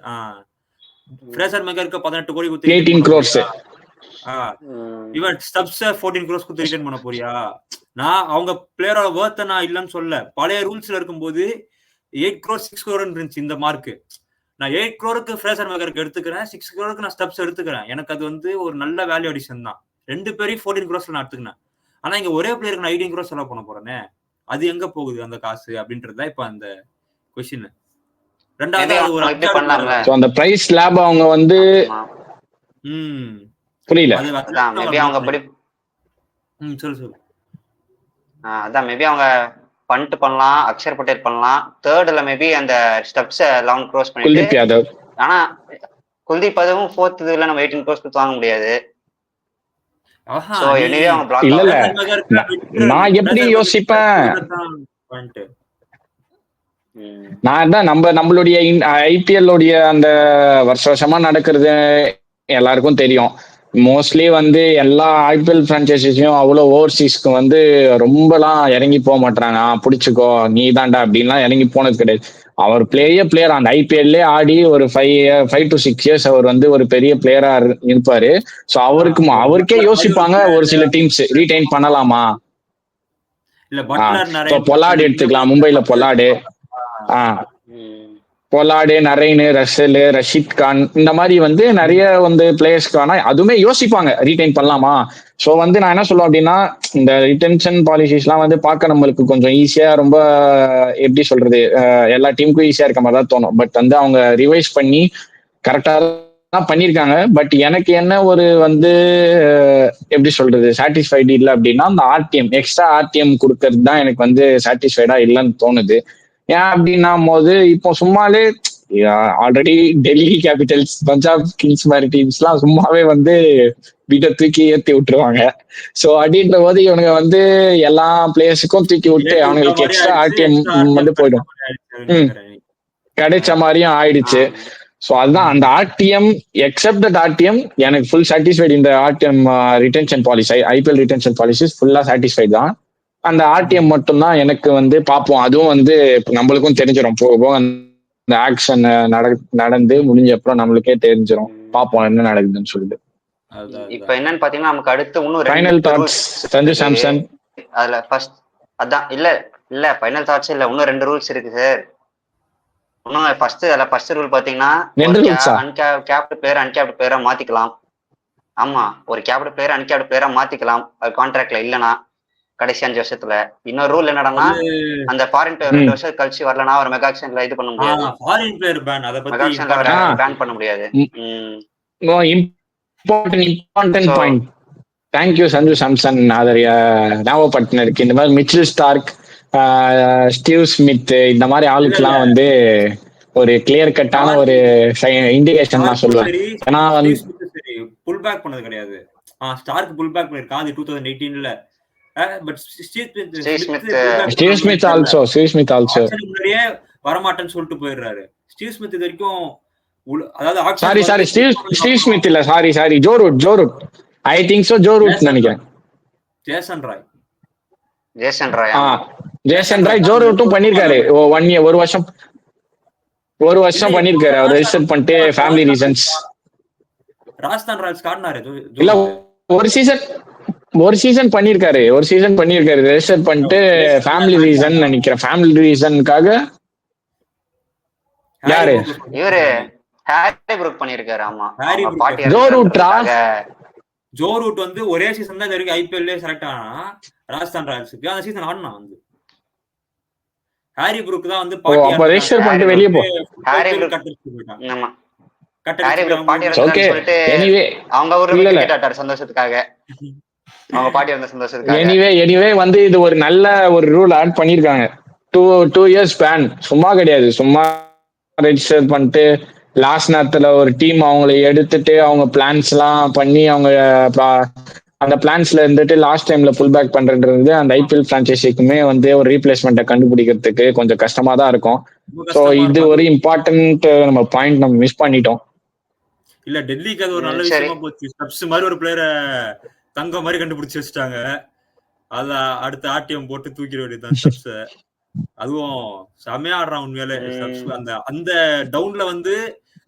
ஃப்ரேசர் மெக்கருக்கு 18 கோடி கொடுத்து 18 crores. இவன் ஸ்டப்ஸ் 14 crores கொடுத்து ரிட்டர்ன் பண்ண போறியா? நான் அவங்க பிளேயரோட வர்த் நான் இல்லன்னு சொல்ல. பழைய ரூல்ஸ்ல இருக்கும்போது 8 crores 6 crore இருந்துச்சு இந்த மார்க். நான் 8 crore ஃப்ரேசர் மெக்கருக்கு எடுத்துக்கிறேன், 6 crore நான் ஸ்டப்ஸ் எடுத்துக்கிறேன். எனக்கு அது வந்து ஒரு நல்ல வேல்யூ அடிஷன் தான். 2 பேரையும் 14 crores நான் எடுத்துக்கினேன். ஆனா இங்க ஒரே பிளேயருக்கு நான் 18 crores செலவு பண்ண போறேனே, அது எங்க போகுது அந்த காசு அப்படின்றதுதான் இப்ப அந்த क्वेश्चन. ரெண்டாவது அந்த பிரைஸ் ஸ்லாப் அவங்க வந்து புரியல. அதான் மேபி அவங்க படி சொல்லு அதான் மேபி அவங்க பண்ணிட்டு பண்ணலாம், அக்ஷர் பட்டேல் பண்ணலாம். தேர்ட்ல மேபி அந்த ஸ்டெப்ஸ் 11 crores பண்ணிட்டு, ஆனா குல்தீப் யாதவும் 4th இதுல நம்ம 18 crores கொடுத்து வாங்க முடியாது. இல்ல நான் எப்படி யோசிப்பேன், நான் தான் நம்மளுடைய ஐபிஎல் உடைய அந்த வருஷமா நடக்கிறது எல்லாருக்கும் தெரியும். மோஸ்ட்லி வந்து எல்லா ஐபிஎல் பிரான்ச்சைஸையும் அவ்வளவு ஓவர்சீஸ்க்கு வந்து ரொம்பலாம் இறங்கி போக மாட்டாங்க. பிடிச்சிக்கோ நீ தாண்டா அப்படின்லாம் இறங்கி போனது கிடையாது. அவர் பிளேயர் அந்த ஐபிஎல்லே ஆடி ஒரு 5 to 6 years அவர் வந்து ஒரு பெரிய பிளேயரா இருப்பாரு. சோ அவருக்கே யோசிப்பாங்க ஒரு சில டீம்ஸ் ரீடைன் பண்ணலாமா. பொலாடு எடுத்துக்கலாம், மும்பைல பொலாடு, நரேன், ரசல், ரஷீத் கான், இந்த மாதிரி வந்து நிறைய வந்து பிளேயர்ஸ்க்கான அதுவுமே யோசிப்பாங்க ரீடைன் பண்ணலாமா. ஸோ வந்து நான் என்ன சொல்லுவேன் அப்படின்னா, இந்த ரிட்டென்ஷன் பாலிசிஸ்லாம் வந்து பார்க்க நம்மளுக்கு கொஞ்சம் ஈஸியா, ரொம்ப எப்படி சொல்றது, எல்லா டீமுக்கும் ஈஸியா இருக்க மாதிரி தான் தோணும். பட் வந்து அவங்க ரிவைஸ் பண்ணி கரெக்டா தான் பண்ணியிருக்காங்க. பட் எனக்கு என்ன ஒரு வந்து எப்படி சொல்றது சாட்டிஸ்ஃபைடு இல்லை அப்படின்னா, அந்த எக்ஸ்ட்ரா ஆர்டிஎம் கொடுக்கறது தான் எனக்கு வந்து சாட்டிஸ்ஃபைடா இல்லைன்னு தோணுது. ஏன் அப்படின்னா போது இப்போ சும்மாலே already Delhi Capitals, Punjab Kings மாதிரி டீம்ஸ் எல்லாம் சும்மாவே வந்து வீட்டை தூக்கி ஏற்றி விட்டுருவாங்க. ஸோ அப்படின்ற போது இவனுங்க வந்து எல்லா பிளேயர்ஸுக்கும் தூக்கி விட்டு அவங்களுக்கு எக்ஸ்ட்ரா ஆர்டிஎம் வந்து போயிடும், கிடைச்ச மாதிரியும் ஆயிடுச்சு. ஸோ அதுதான் அந்த ஆர்டிஎம், எக்ஸப்ட் தட் ஆர்டிஎம் எனக்கு ஃபுல் சாட்டிஸ்ஃபைடு. இந்த RTM retention policy, IPL retention policies ஃபுல்லா சாட்டிஸ்ஃபைடு தான். அந்த ஆர்டிஎம் மட்டும்தான் எனக்கு வந்து பார்ப்போம். அதுவும் வந்து நம்மளுக்கும் தெரிஞ்சிடும் போக அந்த ஆக்ஷன் நடந்து முடிஞ்ச அப்புறம் நம்மளுக்கே தெரிஞ்சிடும், பார்ப்போம் என்ன நடக்குதுன்னு சொல்லிட்டு. இப்ப என்னன்னு பாத்தீங்கன்னா நமக்கு அடுத்து இன்னும் ஃபைனல் தாட்ஸ் சஞ்சு சாம்சன். அதுல ஃபர்ஸ்ட் அதான் இல்ல ஃபைனல் தாட்ஸ் இல்ல, இன்னும் 2 ரூல்ஸ் இருக்கு சார். இன்னும் ஃபர்ஸ்ட் ரூல் பாத்தீங்கன்னா கேப்டு பிளேயர் அன்கேப்டு பிளேயரா மாத்திக்கலாம். ஆமா, ஒரு கேப்டு பிளேயர் அன்கேப்டு பிளேயரா மாத்திக்கலாம் கான்ட்ராக்ட்ல இல்லனா கடைசி 5 வருஷத்துல. இன்னொரு ரூல் என்னன்னா, அந்த ஃபாரின் பிளேயர் 2 வருஷம் கழிச்சு வரலனா ஒரு மெகா ஆக்ஷன்ல இது பண்ண முடியாது. ஃபாரின் பிளேயர் பேன், அத பத்தி மெகா ஆக்ஷன்ல பேன் பண்ண முடியாது. Important point. Thank you Sanju Samson. அதை ஞாபகப்படுத்தினருக்கு. இந்த மாதிரி மிச்சல் ஸ்டார்க், ஸ்டீவ் ஸ்மித் இந்த மாதிரி ஆளுக்கெல்லாம் வந்து ஒரு கிளியர் கட்டான ஒரு இண்டிகேஷன் நான் சொல்லுவேன். ஏன்னா வந்து புல் பேக் பண்ணது கிடையாது. ஸ்டார்க் புல் பேக் பண்ணிருக்கான் அது 2018ல. பட் ஸ்டீவ் ஸ்மித் ஆல்சோ முன்னாடியே வரமாட்டேன்னு சொல்லிட்டு போயிடுறாரு. ஸ்டீவ் ஸ்மித் இது வரைக்கும் சாரி ஸ்டீவ் ஸ்மித் இல்ல, sorry Joe Root I think so, Joe Root நினைக்கிறேன். ஜேசன் ராய் ஜோ ரூட்டும் பண்ணிருக்காரு. 1 year, ஒரு வருஷம் பண்ணிருக்காரு. அவர் ரெஜிஸ்டர் பண்ணிட்டு ஃபேமிலி ரீசன்ஸ். ராஜஸ்தான் ராயல்ஸ் கார்ட்னாரு இல்ல, ஒரு சீசன் பண்ணிருக்காரு ரெஜிஸ்டர் பண்ணிட்டு ஃபேமிலி ரீசன் நினைக்கிறேன். ஃபேமிலி ரீசனுக்காக யாரு இவரு ஹாரி ப்ரூக் பண்ணிருக்காரு. ஆமா, ஜோ ரூட் வந்து ஒரே சீசன் தான் இது வரைக்கும் ஐபிஎல்ல செலக்ட் ஆனா ராஜஸ்தான் ராயல்ஸுக்கு. அந்த சீசன் ஆடினா வந்து ஹாரி ப்ரூக் தான் வந்து ரெஜிஸ்டர் பண்ணிட்டு வெளியே போ. அவங்க ஒரு சந்தோஷத்துக்காக எனிவே வந்து இது ஒரு நல்ல ஒரு ரூல் ஆட் பண்ணிருக்காங்க. 2 years பேன் சும்மா கிடையாது. சும்மா ரெஜிஸ்டர் பண்ணிட்டு லாஸ்ட் நேரத்துல ஒரு டீம் அவங்களை எடுத்துட்டு அவங்க பிளான்ஸ் எல்லாம் பண்ணி அவங்க அந்த பிளான்ஸ்ல இருந்துட்டு லாஸ்ட் டைம்ல புல் பேக் பண்றது அந்த ஐபிஎல் பிரான்ச்சைசிக்குமே வந்து ஒரு ரீப்ளேஸ்மெண்ட்டை கண்டுபிடிக்கிறதுக்கு கொஞ்சம் கஷ்டமா தான் இருக்கும். ஸோ இது ஒரு இம்பார்ட்டன்ட் நம்ம பாயிண்ட் நம்ம மிஸ் பண்ணிட்டோம். இல்ல, டெல்லிக்கு அது ஒரு நல்ல விஷயமா போச்சு. ஸ்டப்ஸ் மாதிரி ஒரு பிளேயரை தங்க மாதிரி கண்டுபிடிச்சு வச்சுட்டாங்க. அத அடுத்த ஆர்டிஎம் போட்டு தூக்கிட வேண்டியதுதான் ஸ்டப்ஸ். அதுவும் செமையா ஆடுறான் உண்மையிலே. அந்த டவுன்ல வந்து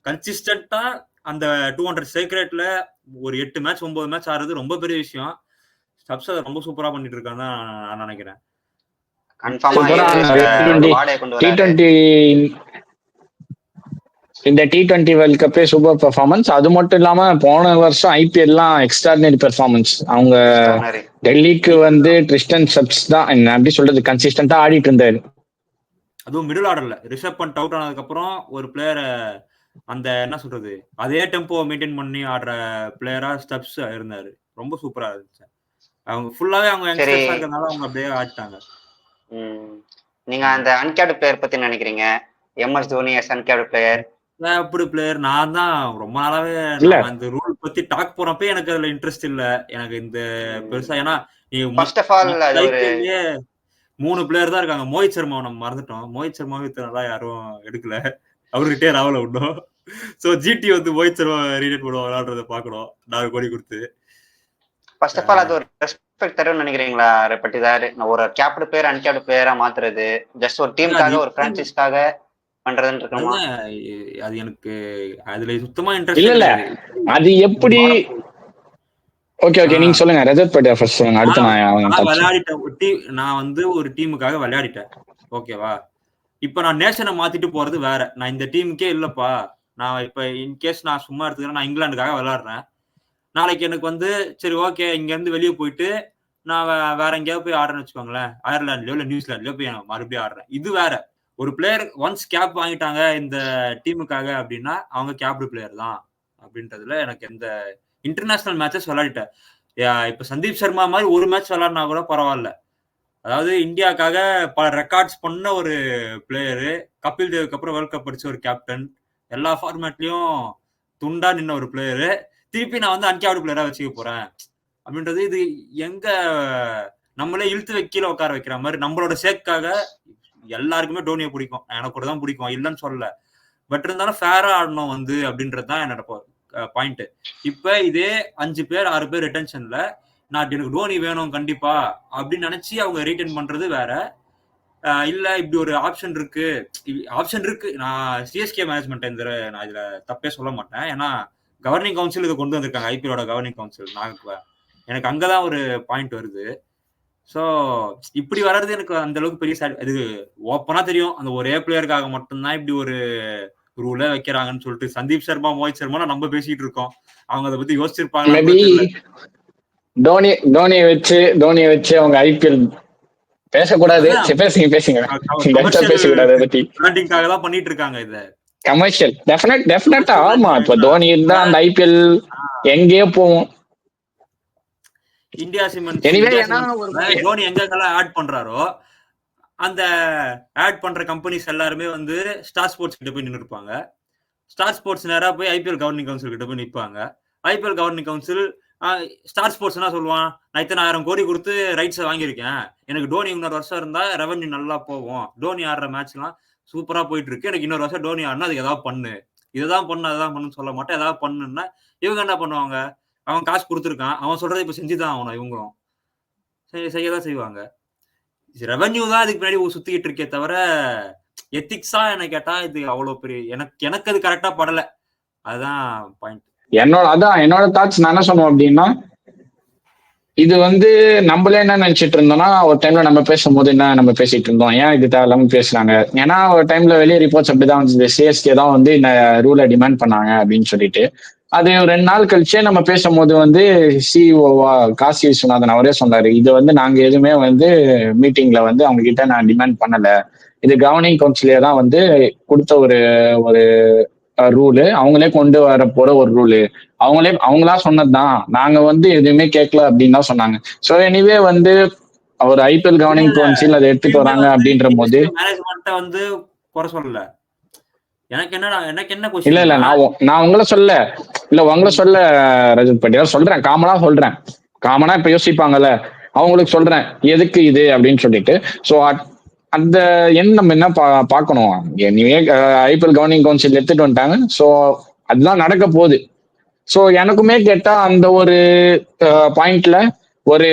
கன்சிஸ்டன்டா அந்த 200 சேக்ரேட்ல ஒரு 8 மேட்ச் 9 மேட்ச் ஆடுறது ரொம்ப பெரிய விஷயம். ஸ்டப்ஸ் அதை ரொம்ப சூப்பரா பண்ணிட்டு இருக்கான்னு நான் நினைக்கிறேன். இந்த T20 வேர்ல்ட் கப்பே சூப்பர் பெர்ஃபார்மன்ஸ். அது மட்டும் இல்லாம போன வருஷம் ஐபிஎல்லாம் எக்ஸ்ட்ராடினரி பெர்ஃபார்மன்ஸ். அவங்க டெல்லிக்கு வந்து ட்ரிஸ்டன் சப்ஸ் தான் எப்படி சொல்றது கன்சிஸ்டன்டா ஆடிட்டு இருந்தாரு. அதுவும் மிடில் ஆர்டர்ல ரிஷப் பண்ட் அவுட் ஆனதுக்கு அப்புறம் ஒரு பிளேயரை அந்த என்ன சொல்றது அதே டெம்போ மெயின்டைன் பண்ணி ஆடுற பிளேயரா ஸ்டப்ஸ் இருந்தாரு. ரொம்ப சூப்பரா இருந்துச்சு. அவங்க ஃபுல்லாவே அவங்க யங்ஸ்டர்ஸா இருக்கறனால அவங்க அப்படியே ஆடிட்டாங்க. நீங்க அந்த அன்கேப்டு பிளேயர் பத்தி நினைக்கிறீங்க? MS Dhoni as uncapped player. அப்படி பிளேயர் நான் தான் ரொம்ப நாளாவே அந்த ரூல் பத்தி டாக் போறப்ப எனக்கு அதுல இன்ட்ரெஸ்ட் இல்ல. எனக்கு இந்த பெருசா ஏன்னா ஃபர்ஸ்ட் ஆஃப் ஆல் 3 பிளேயர் தான் இருக்காங்க. மோஹித் சர்மா நம்ம மறந்துட்டோம். மோஹித் சர்மா நல்லா யாரும் எடுக்கல. அவரு ரிட்டையர் ஆகல விட்டோம். சோ ஜிடி வந்து மோஹித் சர்மா ரீடைட் பண்ணுவோம் விளையாடுறத பாக்கணும் 4 கோடி கொடுத்து. ஃபர்ஸ்ட் ஆஃப் ஆல் அது ஒரு ரெஸ்பெக்ட் தரும்னு நினைக்கிறீங்களா? பட்டிதாரு ஒரு கேப்டு பிளேயர் அன்கேப்டு பிளேயரா மாத்துறது ஜஸ்ட் ஒரு டீமுக்காக ஒரு பிரான்சைஸ்க்காக பண்றதுன்னு இருக்குமா? அது எனக்கு அதுல சுத்தமா இன்ட்ரெஸ்ட் இல்ல. அது எப்படி? ஓகே நீங்க சொல்லுங்க. ரஜத் பட்டியா ஃபர்ஸ்ட் சொல்லுங்க. அடுத்து நான் விளையாடிட்டேன். நான் வந்து ஒரு டீமுக்காக விளையாடிட்டேன். ஓகேவா? இப்ப நான் நேஷனை மாத்திட்டு போறது வேற. நான் இந்த டீமுக்கே இல்லப்பா. நான் இப்ப இன்கேஸ் நான் சும்மா எடுத்துக்கிறேன், நான் இங்கிலாந்துக்காக விளையாடுறேன். நாளைக்கு எனக்கு வந்து சரி ஓகே இங்க இருந்து வெளியே போயிட்டு நான் வேற எங்கேயாவது போய் ஆடுறேன்னு வச்சுக்கோங்களேன். அயர்லாந்துலயோ இல்ல நியூசிலாந்துலயோ போய் நான் மறுபடியும் ஆடுறேன். இது வேற. ஒரு பிளேயர் ஒன்ஸ் கேப் வாங்கிட்டாங்க இந்த டீமுக்காக அப்படின்னா அவங்க கேப்டு பிளேயர் தான் அப்படின்றதுல எனக்கு எந்த இன்டர்நேஷனல் மேட்சஸ் விளையாடிட்டேன். இப்ப சந்தீப் சர்மா மாதிரி ஒரு மேட்ச் விளையாடினா கூட பரவாயில்ல. அதாவது இந்தியாவுக்காக பல ரெக்கார்ட்ஸ் பண்ண ஒரு பிளேயரு, கபில் தேவுக்கு அப்புறம் வேர்ல்ட் கப் அடிச்ச ஒரு கேப்டன், எல்லா ஃபார்மேட்லயும் துண்டா நின்ன ஒரு பிளேயரு திருப்பி நான் வந்து அன்கேப்டு பிளேயரா வச்சுக்க போறேன் அப்படின்றது இது எங்க நம்மளே இழுத்து கீழே உட்கார வைக்கிற மாதிரி. நம்மளோட சேக்காக எல்லாருக்குமே டோனியை பிடிக்கும், எனக்கு கூட தான் பிடிக்கும், இல்லைன்னு சொல்லல. பட் இருந்தாலும் ஃபேரா ஆடணும் வந்து அப்படின்றது தான் என்னோட பாயிண்ட். இப்ப இதே 5 பேர் 6 பேர் ரிட்டன்ஷன்ல நான் எனக்கு டோனி வேணும் கண்டிப்பா அப்படின்னு நினைச்சு அவங்க ரீட்டைன் பண்றது வேற. இல்ல இப்படி ஒரு ஆப்ஷன் இருக்கு. நான் சிஎஸ்கே மேனேஜ்மெண்ட் நான் இதுல தப்பே சொல்ல மாட்டேன். ஏன்னா கவர்னிங் கவுன்சில் இதை கொண்டு வந்திருக்காங்க, ஐபிஎலோட கவர்னிங் கவுன்சில். எனக்கு அங்கதான் ஒரு பாயிண்ட் வருது. ஸோ இப்படி வர்றது எனக்கு அந்த அளவுக்கு பெரிய இது ஓப்பனா தெரியும். அந்த ஒரே பிளேயருக்காக மட்டும்தான் இப்படி ஒரு ரூலே வைக்கிறாங்கன்னு சொல்லிட்டு சந்தீப் சர்மா, மோஹித் சர்மா நம்ம பேசிட்டு இருக்கோம். அவங்க அதை பத்தி யோசிச்சிருப்பாங்களான்னு மேபி தெரியல. தோனியை வச்சு அவங்க ஐபிஎல் பேசக்கூடாது. பேசுங்க பேசக்கூடாது அதை பத்தி பிராண்டிங்காக தான் பண்ணிட்டு இருக்காங்க இத. கமர்ஷியல் டெஃபினட்டா. ஆமா, இப்ப தோனி இருந்தா அந்த ஐபிஎல் எங்கேயோ போவோம். இந்தியா சிமெண்ட்ஸ் தோனி எங்கெங்கெல்லாம் ஆட் பண்றாரோ அந்த ஆட் பண்ற கம்பெனிஸ் எல்லாருமே வந்து ஸ்டார் ஸ்போர்ட்ஸ் கிட்ட போய் நின்று இருப்பாங்க. ஸ்டார் ஸ்போர்ட்ஸ் நேரா போய் ஐபிஎல் கவர்னிங் கவுன்சில் கிட்ட போய் நிற்பாங்க. IPL governing council star sports என்ன சொல்லுவான், நான் இத்தனை 1000 கோடி கொடுத்து ரைட்ஸை வாங்கியிருக்கேன், எனக்கு டோனி இன்னொரு வருஷம் இருந்தா ரெவன்யூ நல்லா போகும், டோனி ஆடுற மேட்ச்லாம் சூப்பரா போயிட்டு இருக்கு, எனக்கு இன்னொரு வருஷம் டோனி ஆடுனா அதுக்கு ஏதாவது பண்ணு, இதுதான் பண்ணு அதுதான் பண்ணுன்னு சொல்ல மாட்டேன். ஏதாவது பண்ணுன்னா இவங்க என்ன பண்ணுவாங்க, அவன் காசு கொடுத்துருக்கான், அவன் சொல்றதை இப்ப செஞ்சுதான் ஆகணும், இவங்களும் செய்யதான் செய்வாங்க. ரெவன்யூ தான் அதுக்கு பின்னாடி சுத்திக்கிட்டு இருக்கே தவிர எத்திக்ஸா என்ன கேட்டா இது அவ்வளவு பெரிய எனக்கு அது கரெக்டா படல. அதுதான் பாயிண்ட். என்னோட தாட்ஸ் நான் என்ன சொன்னோம் அப்படின்னா, இது வந்து நம்மளே என்ன நினைச்சிட்டு இருந்தோம்னா, ஒரு டைம்ல நம்ம பேசும்போது என்ன நம்ம பேசிட்டு இருந்தோம், ஏன் இது தேவையில்லாம பேசுறாங்க. ஏன்னா ஒரு டைம்ல வெளியே ரிப்போர்ட்ஸ் அப்படிதான் வந்து சிஎஸ்கே தான் வந்து இந்த ரூலை டிமாண்ட் பண்ணாங்க அப்படின்னு சொல்லிட்டு, அது 2 நாள் கழிச்சே நம்ம பேசும்போது வந்து சிஇஓவா காசி விஸ்வநாதன் அவரே சொன்னாரு, இது வந்து நாங்க எதுவுமே வந்து மீட்டிங்ல வந்து அவங்க கிட்ட நான் டிமாண்ட் பண்ணல, இது கவர்னிங் கவுன்சிலே தான் வந்து கொடுத்த ஒரு ரூலு, அவங்களே கொண்டு வர போற ஒரு ரூலு, அவங்களா சொன்னதுதான், நாங்க வந்து எதுவுமே கேட்கல அப்படின்னு தான் சொன்னாங்க. சோ எனிவே வந்து ஒரு ஐபிஎல் கவர்னிங் கவுன்சில் அதை எடுத்துட்டு வராங்க அப்படின்ற போது மேனேஜ்மெண்ட்ட வந்து குறை சொல்லல. எனக்கு என்ன இல்ல நான் உங்களை சொல்ல ரஜத் பண்டிதர் சொல்றேன், காமனா இப்ப யோசிப்பாங்கல்ல அவங்களுக்கு சொல்றேன் எதுக்கு இது அப்படின்னு சொல்லிட்டு. சோ அந்த நம்ம என்ன பார்க்கணும், ஐபிஎல் கவர்னிங் கவுன்சில் எடுத்துட்டு வந்துட்டாங்க. ஸோ அதுதான் நடக்க போகுது. ஸோ எனக்குமே கேட்டா அந்த ஒரு பாயிண்ட்ல ஒரு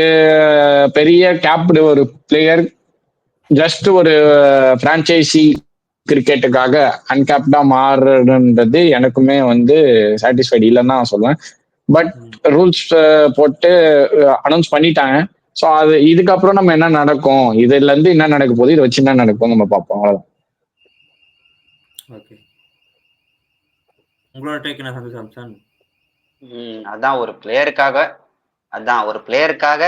பெரிய கேப்டு ஒரு பிளேயர் ஜஸ்ட் ஒரு பிரான்ச்சைசி கிரிக்கெட்டுக்காக அன்கேப்டா மாறுறது எனக்குமே வந்து சாட்டிஸ்ஃபைடு இல்லைன்னு தான் சொல்லுவேன். பட் ரூல்ஸ் போட்டு அனௌன்ஸ் பண்ணிட்டாங்க. ஸோ அது இதுக்கப்புறம் நம்ம என்ன நடக்கும், இதுல இருந்து என்ன நடக்க போகுது, இதை வச்சு என்ன நடக்கும் நம்ம பார்ப்போம். அவ்வளவுதான். ஓகே, உங்களோட டேக் என்ன சாம்சன்? அதான் ஒரு பிளேயருக்காக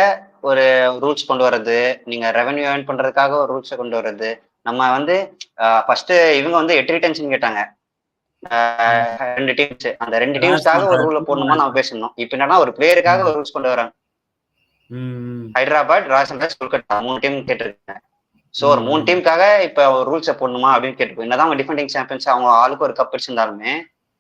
ஒரு ரூல்ஸ் கொண்டு வர்றது, நீங்க ரெவன்யூ ஏர்ன் பண்றதுக்காக ஒரு ரூல்ஸை கொண்டு வர்றது. நம்ம வந்து ஃபர்ஸ்ட் இவங்க வந்து 8 ரிட்டன்ஷன் கேட்டாங்க 2 டீம்ஸ், அந்த 2 டீம்ஸ்க்காக ஒரு ரூல போடணுமா நம்ம பேசணும். இப்ப என்னன்னா ஒரு பிளேயருக்காக ஒரு ரூல்ஸ் கொண்டு வராங்க. ஹைதராபாத், ராஜஸ்தான் ராயல்ஸ், கொல்கத்தா 3 டீம் கேட்டிருக்காங்க. சோ ஒரு 3 டீமுக்காக இப்ப ஒரு ரூல்ஸை போடணுமா அப்படின்னு கேட்டு, என்னதான் அவங்க டிஃபெண்டிங் சாம்பியன்ஸ், அவங்க ஆளுக்கு ஒரு கப் அடிச்சிருந்தாலுமே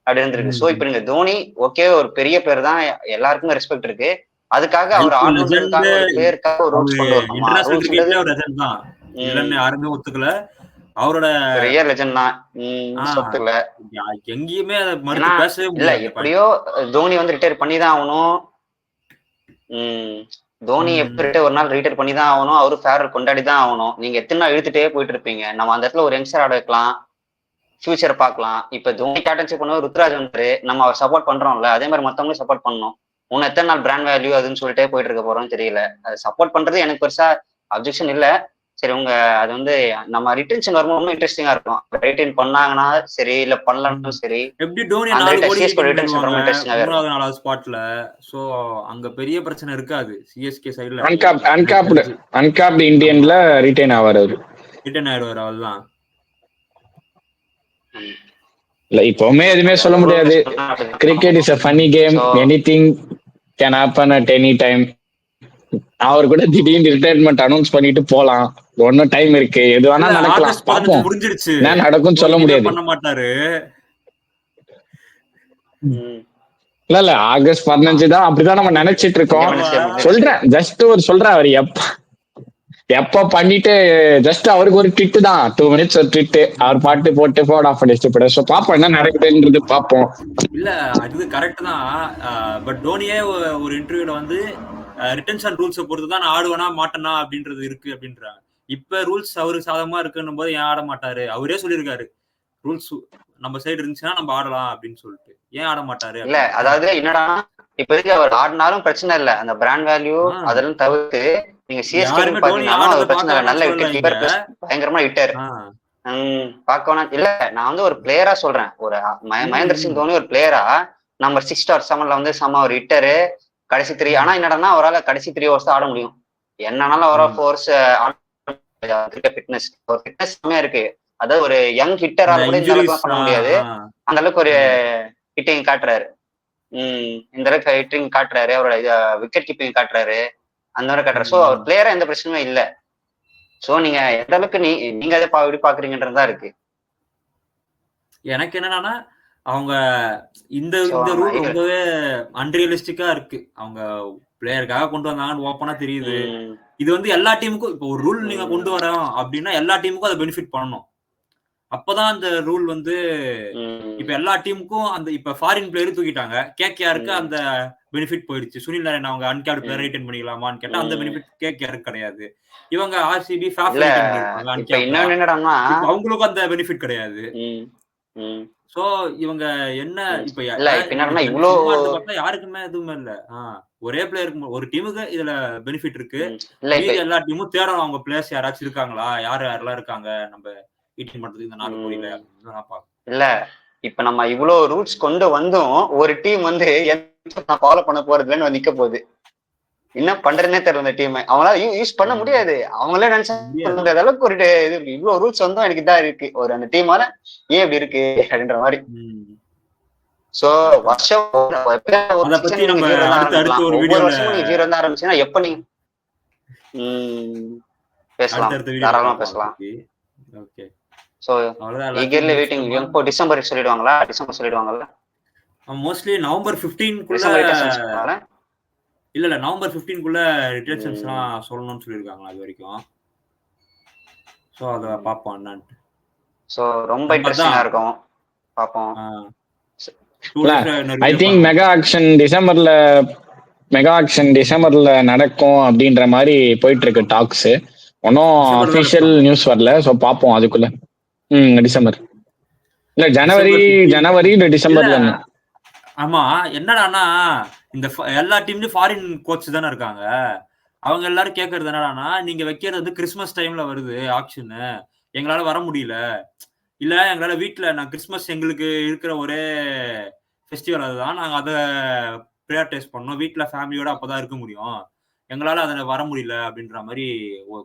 அப்படி இருந்திருக்கு. சோ இப்ப நீங்க தோனி ஓகே ஒரு பெரிய பிளேயர் தான், எல்லாருக்குமே ரெஸ்பெக்ட் இருக்கு, அதுக்காக அவர் ஆடுறதுக்காக ஒரு பிளேயருக்காக ஒரு ரூல்ஸ் கொண்டு வரணுமா? யாருமே ஒத்துக்கல. அவரோட பெரிய லெஜண்ட் தான், எங்கேயுமே இல்ல. எப்படியோ தோனி வந்து ரிட்டையர் பண்ணிதான் ஆகணும். தோனி எப்படி ஒரு நாள் ரிட்டையர் பண்ணிதான் ஆகணும், அவரு ஃபேர்வெல் கொண்டாடி தான் ஆகணும். நீங்க எத்தனை நாள் இழுத்துட்டே போயிட்டு இருப்பீங்க? நம்ம அந்த இடத்துல ஒரு யங்ஸ்டர் ஆட வைக்கலாம், ஃபியூச்சர் பார்க்கலாம். இப்ப தோனி கேப்டன்சி பண்ணுவோம், ருத்ராஜ் வந்து நம்ம அவர் சப்போர்ட் பண்றோம்ல, அதே மாதிரி மத்தவங்களும் சப்போர்ட் பண்ணணும். உன்னை எத்தனை நாள் பிராண்ட் வேல்யூ அதுன்னு சொல்லிட்டே போயிட்டு இருக்க போறோம்னு தெரியல. அது சப்போர்ட் பண்றது எனக்கு பெருசா அப்ஜெக்ஷன் இல்ல. சரி, உங்க அது வந்து நம்ம ரிட்டன்ஷன் வரும்போது ரொம்ப இன்ட்ரெஸ்டிங்கா இருக்கும். ரிட்டைன் பண்ணாங்கன்னா சரி, இல்ல பண்ணலன்னு சரி. எப்படி டோனி 4 ஸ்பாட்ல, சோ அங்க பெரிய பிரச்சனை இருக்காது. சிஎஸ்கே சைடுல அன்காப்டு இந்தியன்ல ரிட்டைன் ஆவாரு, அவ்வளவுதான். இல்ல இப்பவுமே எதுவுமே சொல்ல முடியாது. Cricket is a funny game, anything can happen at any time. அவர் கூட திடீர்னு ரிட்டையர்மெண்ட் அனௌன்ஸ் பண்ணிட்டு போலாம், ஒன்னும் டைம் இருக்கு, எது வேணா நடக்கலாம். பாப்போம், முடிஞ்சிருச்சு, என்ன நடக்கும்னு சொல்ல முடியாது. பண்ண மாட்டாரு. இல்ல ஆகஸ்ட் 15 தான், அப்படிதான் நம்ம நினைச்சிட்டு இருக்கோம். சொல்றேன் அவர் எப்ப பண்ணிட்டு ஜஸ்ட் அவருக்கு ஒரு ட்விட் தான், 2 minutes ஒரு ட்விட், அவர் பாட்டு போட்டு போட் ஆஃப் பண்ணிட்டு. சோ பாப்போம் என்ன நடக்குதுன்றது பாப்போம். இல்ல அது கரெக்ட் தான். பட் டோனியே ஒரு இன்டர்வியூல வந்து ரிட்டன்ஷன் ரூல்ஸை பொறுத்து தான் நான் ஆடுவேனா மாட்டேனா அப்படின்றது இருக்கு அப்படின்றாங்க. இப்ப ரூல்ஸ் அவருக்கு சாதகமா இருக்குன்னும் போது ஏன் ஆட மாட்டாரு? அவரே சொல்லியிருக்காரு, ரூல்ஸ் நம்ம சைடு இருந்துச்சுன்னா நம்ம ஆடலாம் அப்படின்னு சொல்லிட்டு. ஏன் ஆட மாட்டாரு? இல்ல அதாவது என்னடா இப்போதைக்கு அவர் ஆடினாலும் பிரச்சனை இல்ல, அந்த பிராண்ட் வேல்யூ அதெல்லாம் தவிர்த்து நீங்க சிஎஸ்கே யாருமே தோனி பாத்தீங்கன்னா அது ஆடுறத பிரச்சனை இல்ல. பார்க்க நல்ல சொல்லல விக்கெட் இங்க. கீப்பர் பிளஸ் பயங்கரமா ஹிட்டர். பார்க்கணும் இல்ல, நான் வந்து ஒரு பிளேயரா சொல்றேன். ஒரு மகேந்திர சிங் தோனி ஒரு பிளேயரா நம்பர் 6 or 7ல வந்து ஒரு ஹிட்டரு. கடைசி 3 ஆனா என்னடா அவரால் கடைசி 3 overs தான் ஆட முடியும். என்னன்னாலும் அவரால் 4 overs ஃபிட்னஸ் செம்மையா இருக்கு. அதாவது ஒரு யங் ஹிட்டரால கூட இந்த அளவுக்கு பண்ண முடியாது. அந்த அளவுக்கு ஒரு ஹிட்டிங் காட்டுறாரு. இந்த அளவுக்கு ஹிட்டிங் காட்டுறாரு, அவரோட விக்கெட் கீப்பிங் காட்டுறாரு, அந்த மாதிரி காட்டுறாரு. ஸோ அவர் பிளேயரா எந்த பிரச்சனையும் இல்லை. ஸோ நீங்க எந்த அளவுக்கு நீங்க அதை எப்படி பாக்குறீங்கன்றதா இருக்கு. எனக்கு என்னன்னா அவங்க இந்த ரூல் ரொம்பவே அன்ரியலிஸ்டிக்கா இருக்கு. அவங்க பிளேயருக்காக கொண்டு வந்தாங்கன்னு ஓப்பனா தெரியுது. இது வந்து எல்லா டீமுக்கும் இப்போ ஒரு ரூல் நீங்க கொண்டு வரோம் அப்படின்னா எல்லா டீமுக்கும் அதை பெனிஃபிட் பண்ணணும். அப்பதான் அந்த ரூல் வந்து இப்ப எல்லா டீமுக்கும் அந்த இப்ப ஃபாரின் பிளேயரும் தூக்கிட்டாங்க. கேகேஆருக்கு அந்த பெனிஃபிட் போயிடுச்சு. சுனில் நாராயண் அவங்க அன்கேப்டு பிளேயர் ரிட்டைன் பண்ணிக்கலாமான்னு கேட்டா அந்த பெனிஃபிட் கேகேஆருக்கு கிடையாது. இவங்க ஆர்சிபி அவங்களுக்கும் அந்த பெனிஃபிட் கிடையாது. சோ இவங்க என்ன இப்ப பார்த்தா யாருக்குமே எதுவுமே இல்ல. ஒரே பிளேயருக்கு ஒரு டீமுக்கு இதுல பெனிஃபிட் இருக்கு. எல்லா டீமும் தேடணும் அவங்க பிளேயர்ஸ் யாராச்சும் இருக்காங்களா, யாரெல்லாம் இருக்காங்க நம்ம ஈட்டிங் பண்றதுக்கு இந்த 4 கோடியில இல்ல. இப்ப நம்ம இவ்வளவு ரூல்ஸ் கொண்டு வந்தும் ஒரு டீம் வந்து நான் ஃபாலோ பண்ண போறதுன்னு நிக்க போகுது. என்ன பண்றதுன்னே தெரியல இந்த டீம். அவங்களால யூஸ் பண்ண முடியாது. அவங்களே நினைச்ச அளவுக்கு ஒரு இது இருக்கு. இவ்வளவு ரூல்ஸ் வந்து எனக்கு இதா இருக்கு. ஒரு அந்த டீமால ஏன் இப்படி இருக்கு அப்படின்ற மாதிரி. சோ வருஷம் ஒவ்வொரு வருஷமும் நீங்க 0 ஆரம்பிச்சீங்கன்னா எப்ப நீங்க பேசலாம், தாராளமா பேசலாம். So eagerly waiting. இப்போ டிசம்பர் சொல்லிடுவாங்கல்ல. மோஸ்ட்லி நவம்பர் 15 இல்ல நவம்பர் 15 ரிட்டன்ஷன்ஸ்லாம் சொல்லணும்னு சொல்லிருக்காங்க அது வரைக்கும். சோ அத பாப்போம் என்னன்னு. சோ ரொம்ப இன்ட்ரஸ்டிங்கா இருக்கும், பாப்போம். ஐ திங்க் மெகா ஆக்ஷன் டிசம்பர்ல நடக்கும் அப்படின்ற மாதிரி போயிட்டு இருக்கு டாக்ஸ். ஒன்னும் அபிஷியல் நியூஸ் வரல. சோ பாப்போம் அதுக்குள்ள. டிசம்பர் இல்ல ஜனவரி இல்ல டிசம்பர்ல. ஆமா என்னடானா இந்த எல்லா டீம்லயும் ஃபாரின் கோச் தானே இருக்காங்க. அவங்க எல்லாரும் கேட்கறது என்னடானா நீங்க வைக்கிறது வந்து கிறிஸ்மஸ் டைம்ல வருது ஆக்ஷனு, எங்களால வர முடியல. இல்ல எங்களால வீட்டுல நான் கிறிஸ்மஸ் எங்களுக்கு இருக்கிற ஒரே ஃபெஸ்டிவல் அதுதான், நாங்க அதை ப்ரியாரிட்டைஸ் பண்ணோம், வீட்டுல ஃபேமிலியோட அப்பதான் இருக்க முடியும், எங்களால அதை வர முடியல அப்படின்ற மாதிரி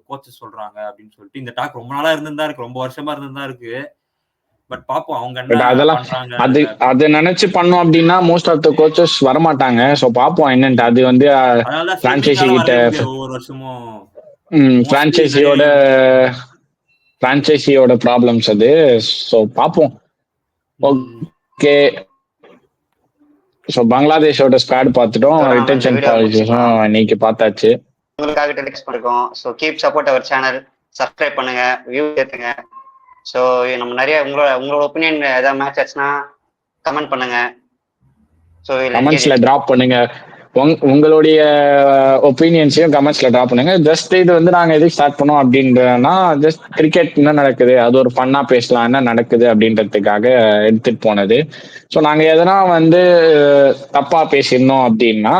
கோச்சஸ் சொல்றாங்க அப்படின்னு சொல்லிட்டு இந்த டாக் ரொம்ப நாளா இருந்துதான் இருக்கு, ரொம்ப வருஷமா இருந்துதான் இருக்கு. பட் பாப்போம் அவங்க என்ன அது நினைச்சு பண்ணோம் அப்படின்னா மோஸ்ட் ஆஃப் தி கோச்சஸ் வர மாட்டாங்க. சோ பாப்போம் என்னன்னு. அது வந்து பிரான்சைசி கிட்ட ஒவ்வொரு வருஷமும் பிரான்சைசியோட ப்ராப்ளம்ஸ் அது. சோ பாப்போம். ஓகே. சோ பங்களாதேஷோட ஸ்குவாட் பார்த்துட்டோம், ரிட்டென்ஷன் பாலிசிஸும் இன்னைக்கு பார்த்தாச்சு. உங்களுக்காக டெலிக்ஸ் பண்ணிருக்கோம். So keep support our channel, subscribe பண்ணுங்க, வியூ ஏத்துங்க. ஸோ நம்ம நிறைய உங்களோட ஒப்பீனியன் ஏதாவது மேட்ச் ஆச்சுன்னா கமெண்ட் பண்ணுங்க. ஸோ கமெண்ட்ஸ்ல டிராப் பண்ணுங்க, உங்களுடைய ஒப்பீனியன்ஸையும் கமெண்ட்ஸ்ல டிராப் பண்ணுங்க. ஜஸ்ட் இது வந்து நாங்க எதுக்கு ஸ்டார்ட் பண்ணோம் அப்படின்றனா ஜஸ்ட் கிரிக்கெட் என்ன நடக்குது அது ஒரு ஃபன்னா பேசலாம் என்ன நடக்குது அப்படின்றதுக்காக எடுத்துட்டு போனது. ஸோ நாங்க எதனா வந்து தப்பா பேசியிருந்தோம் அப்படின்னா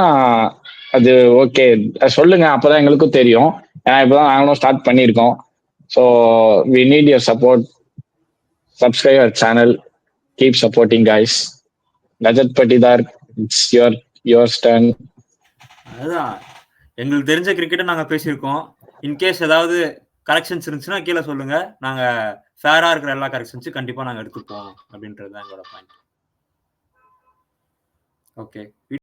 அது ஓகே சொல்லுங்க, அப்பதான் எங்களுக்கும் தெரியும். ஏன்னா இப்பதான் நாங்களும் ஸ்டார்ட் பண்ணியிருக்கோம். So we need your support. Subscribe our channel. Keep supporting guys. Rajat Patidar, it's your turn. அதுதான் எங்களுக்கு தெரிஞ்ச கிரிக்கெட்டை நாங்க பேசியிருக்கோம். இன்கேஸ் ஏதாவது கரெக்ஷன்ஸ் இருந்துச்சுன்னா கீழே சொல்லுங்க, நாங்க ஃபேரா இருக்கிற எல்லா கரெக்ஷன்ஸும் கண்டிப்பா நாங்க எடுத்துப்போம் அப்படின்றது தான் எங்களோட பாயிண்ட். ஓகே.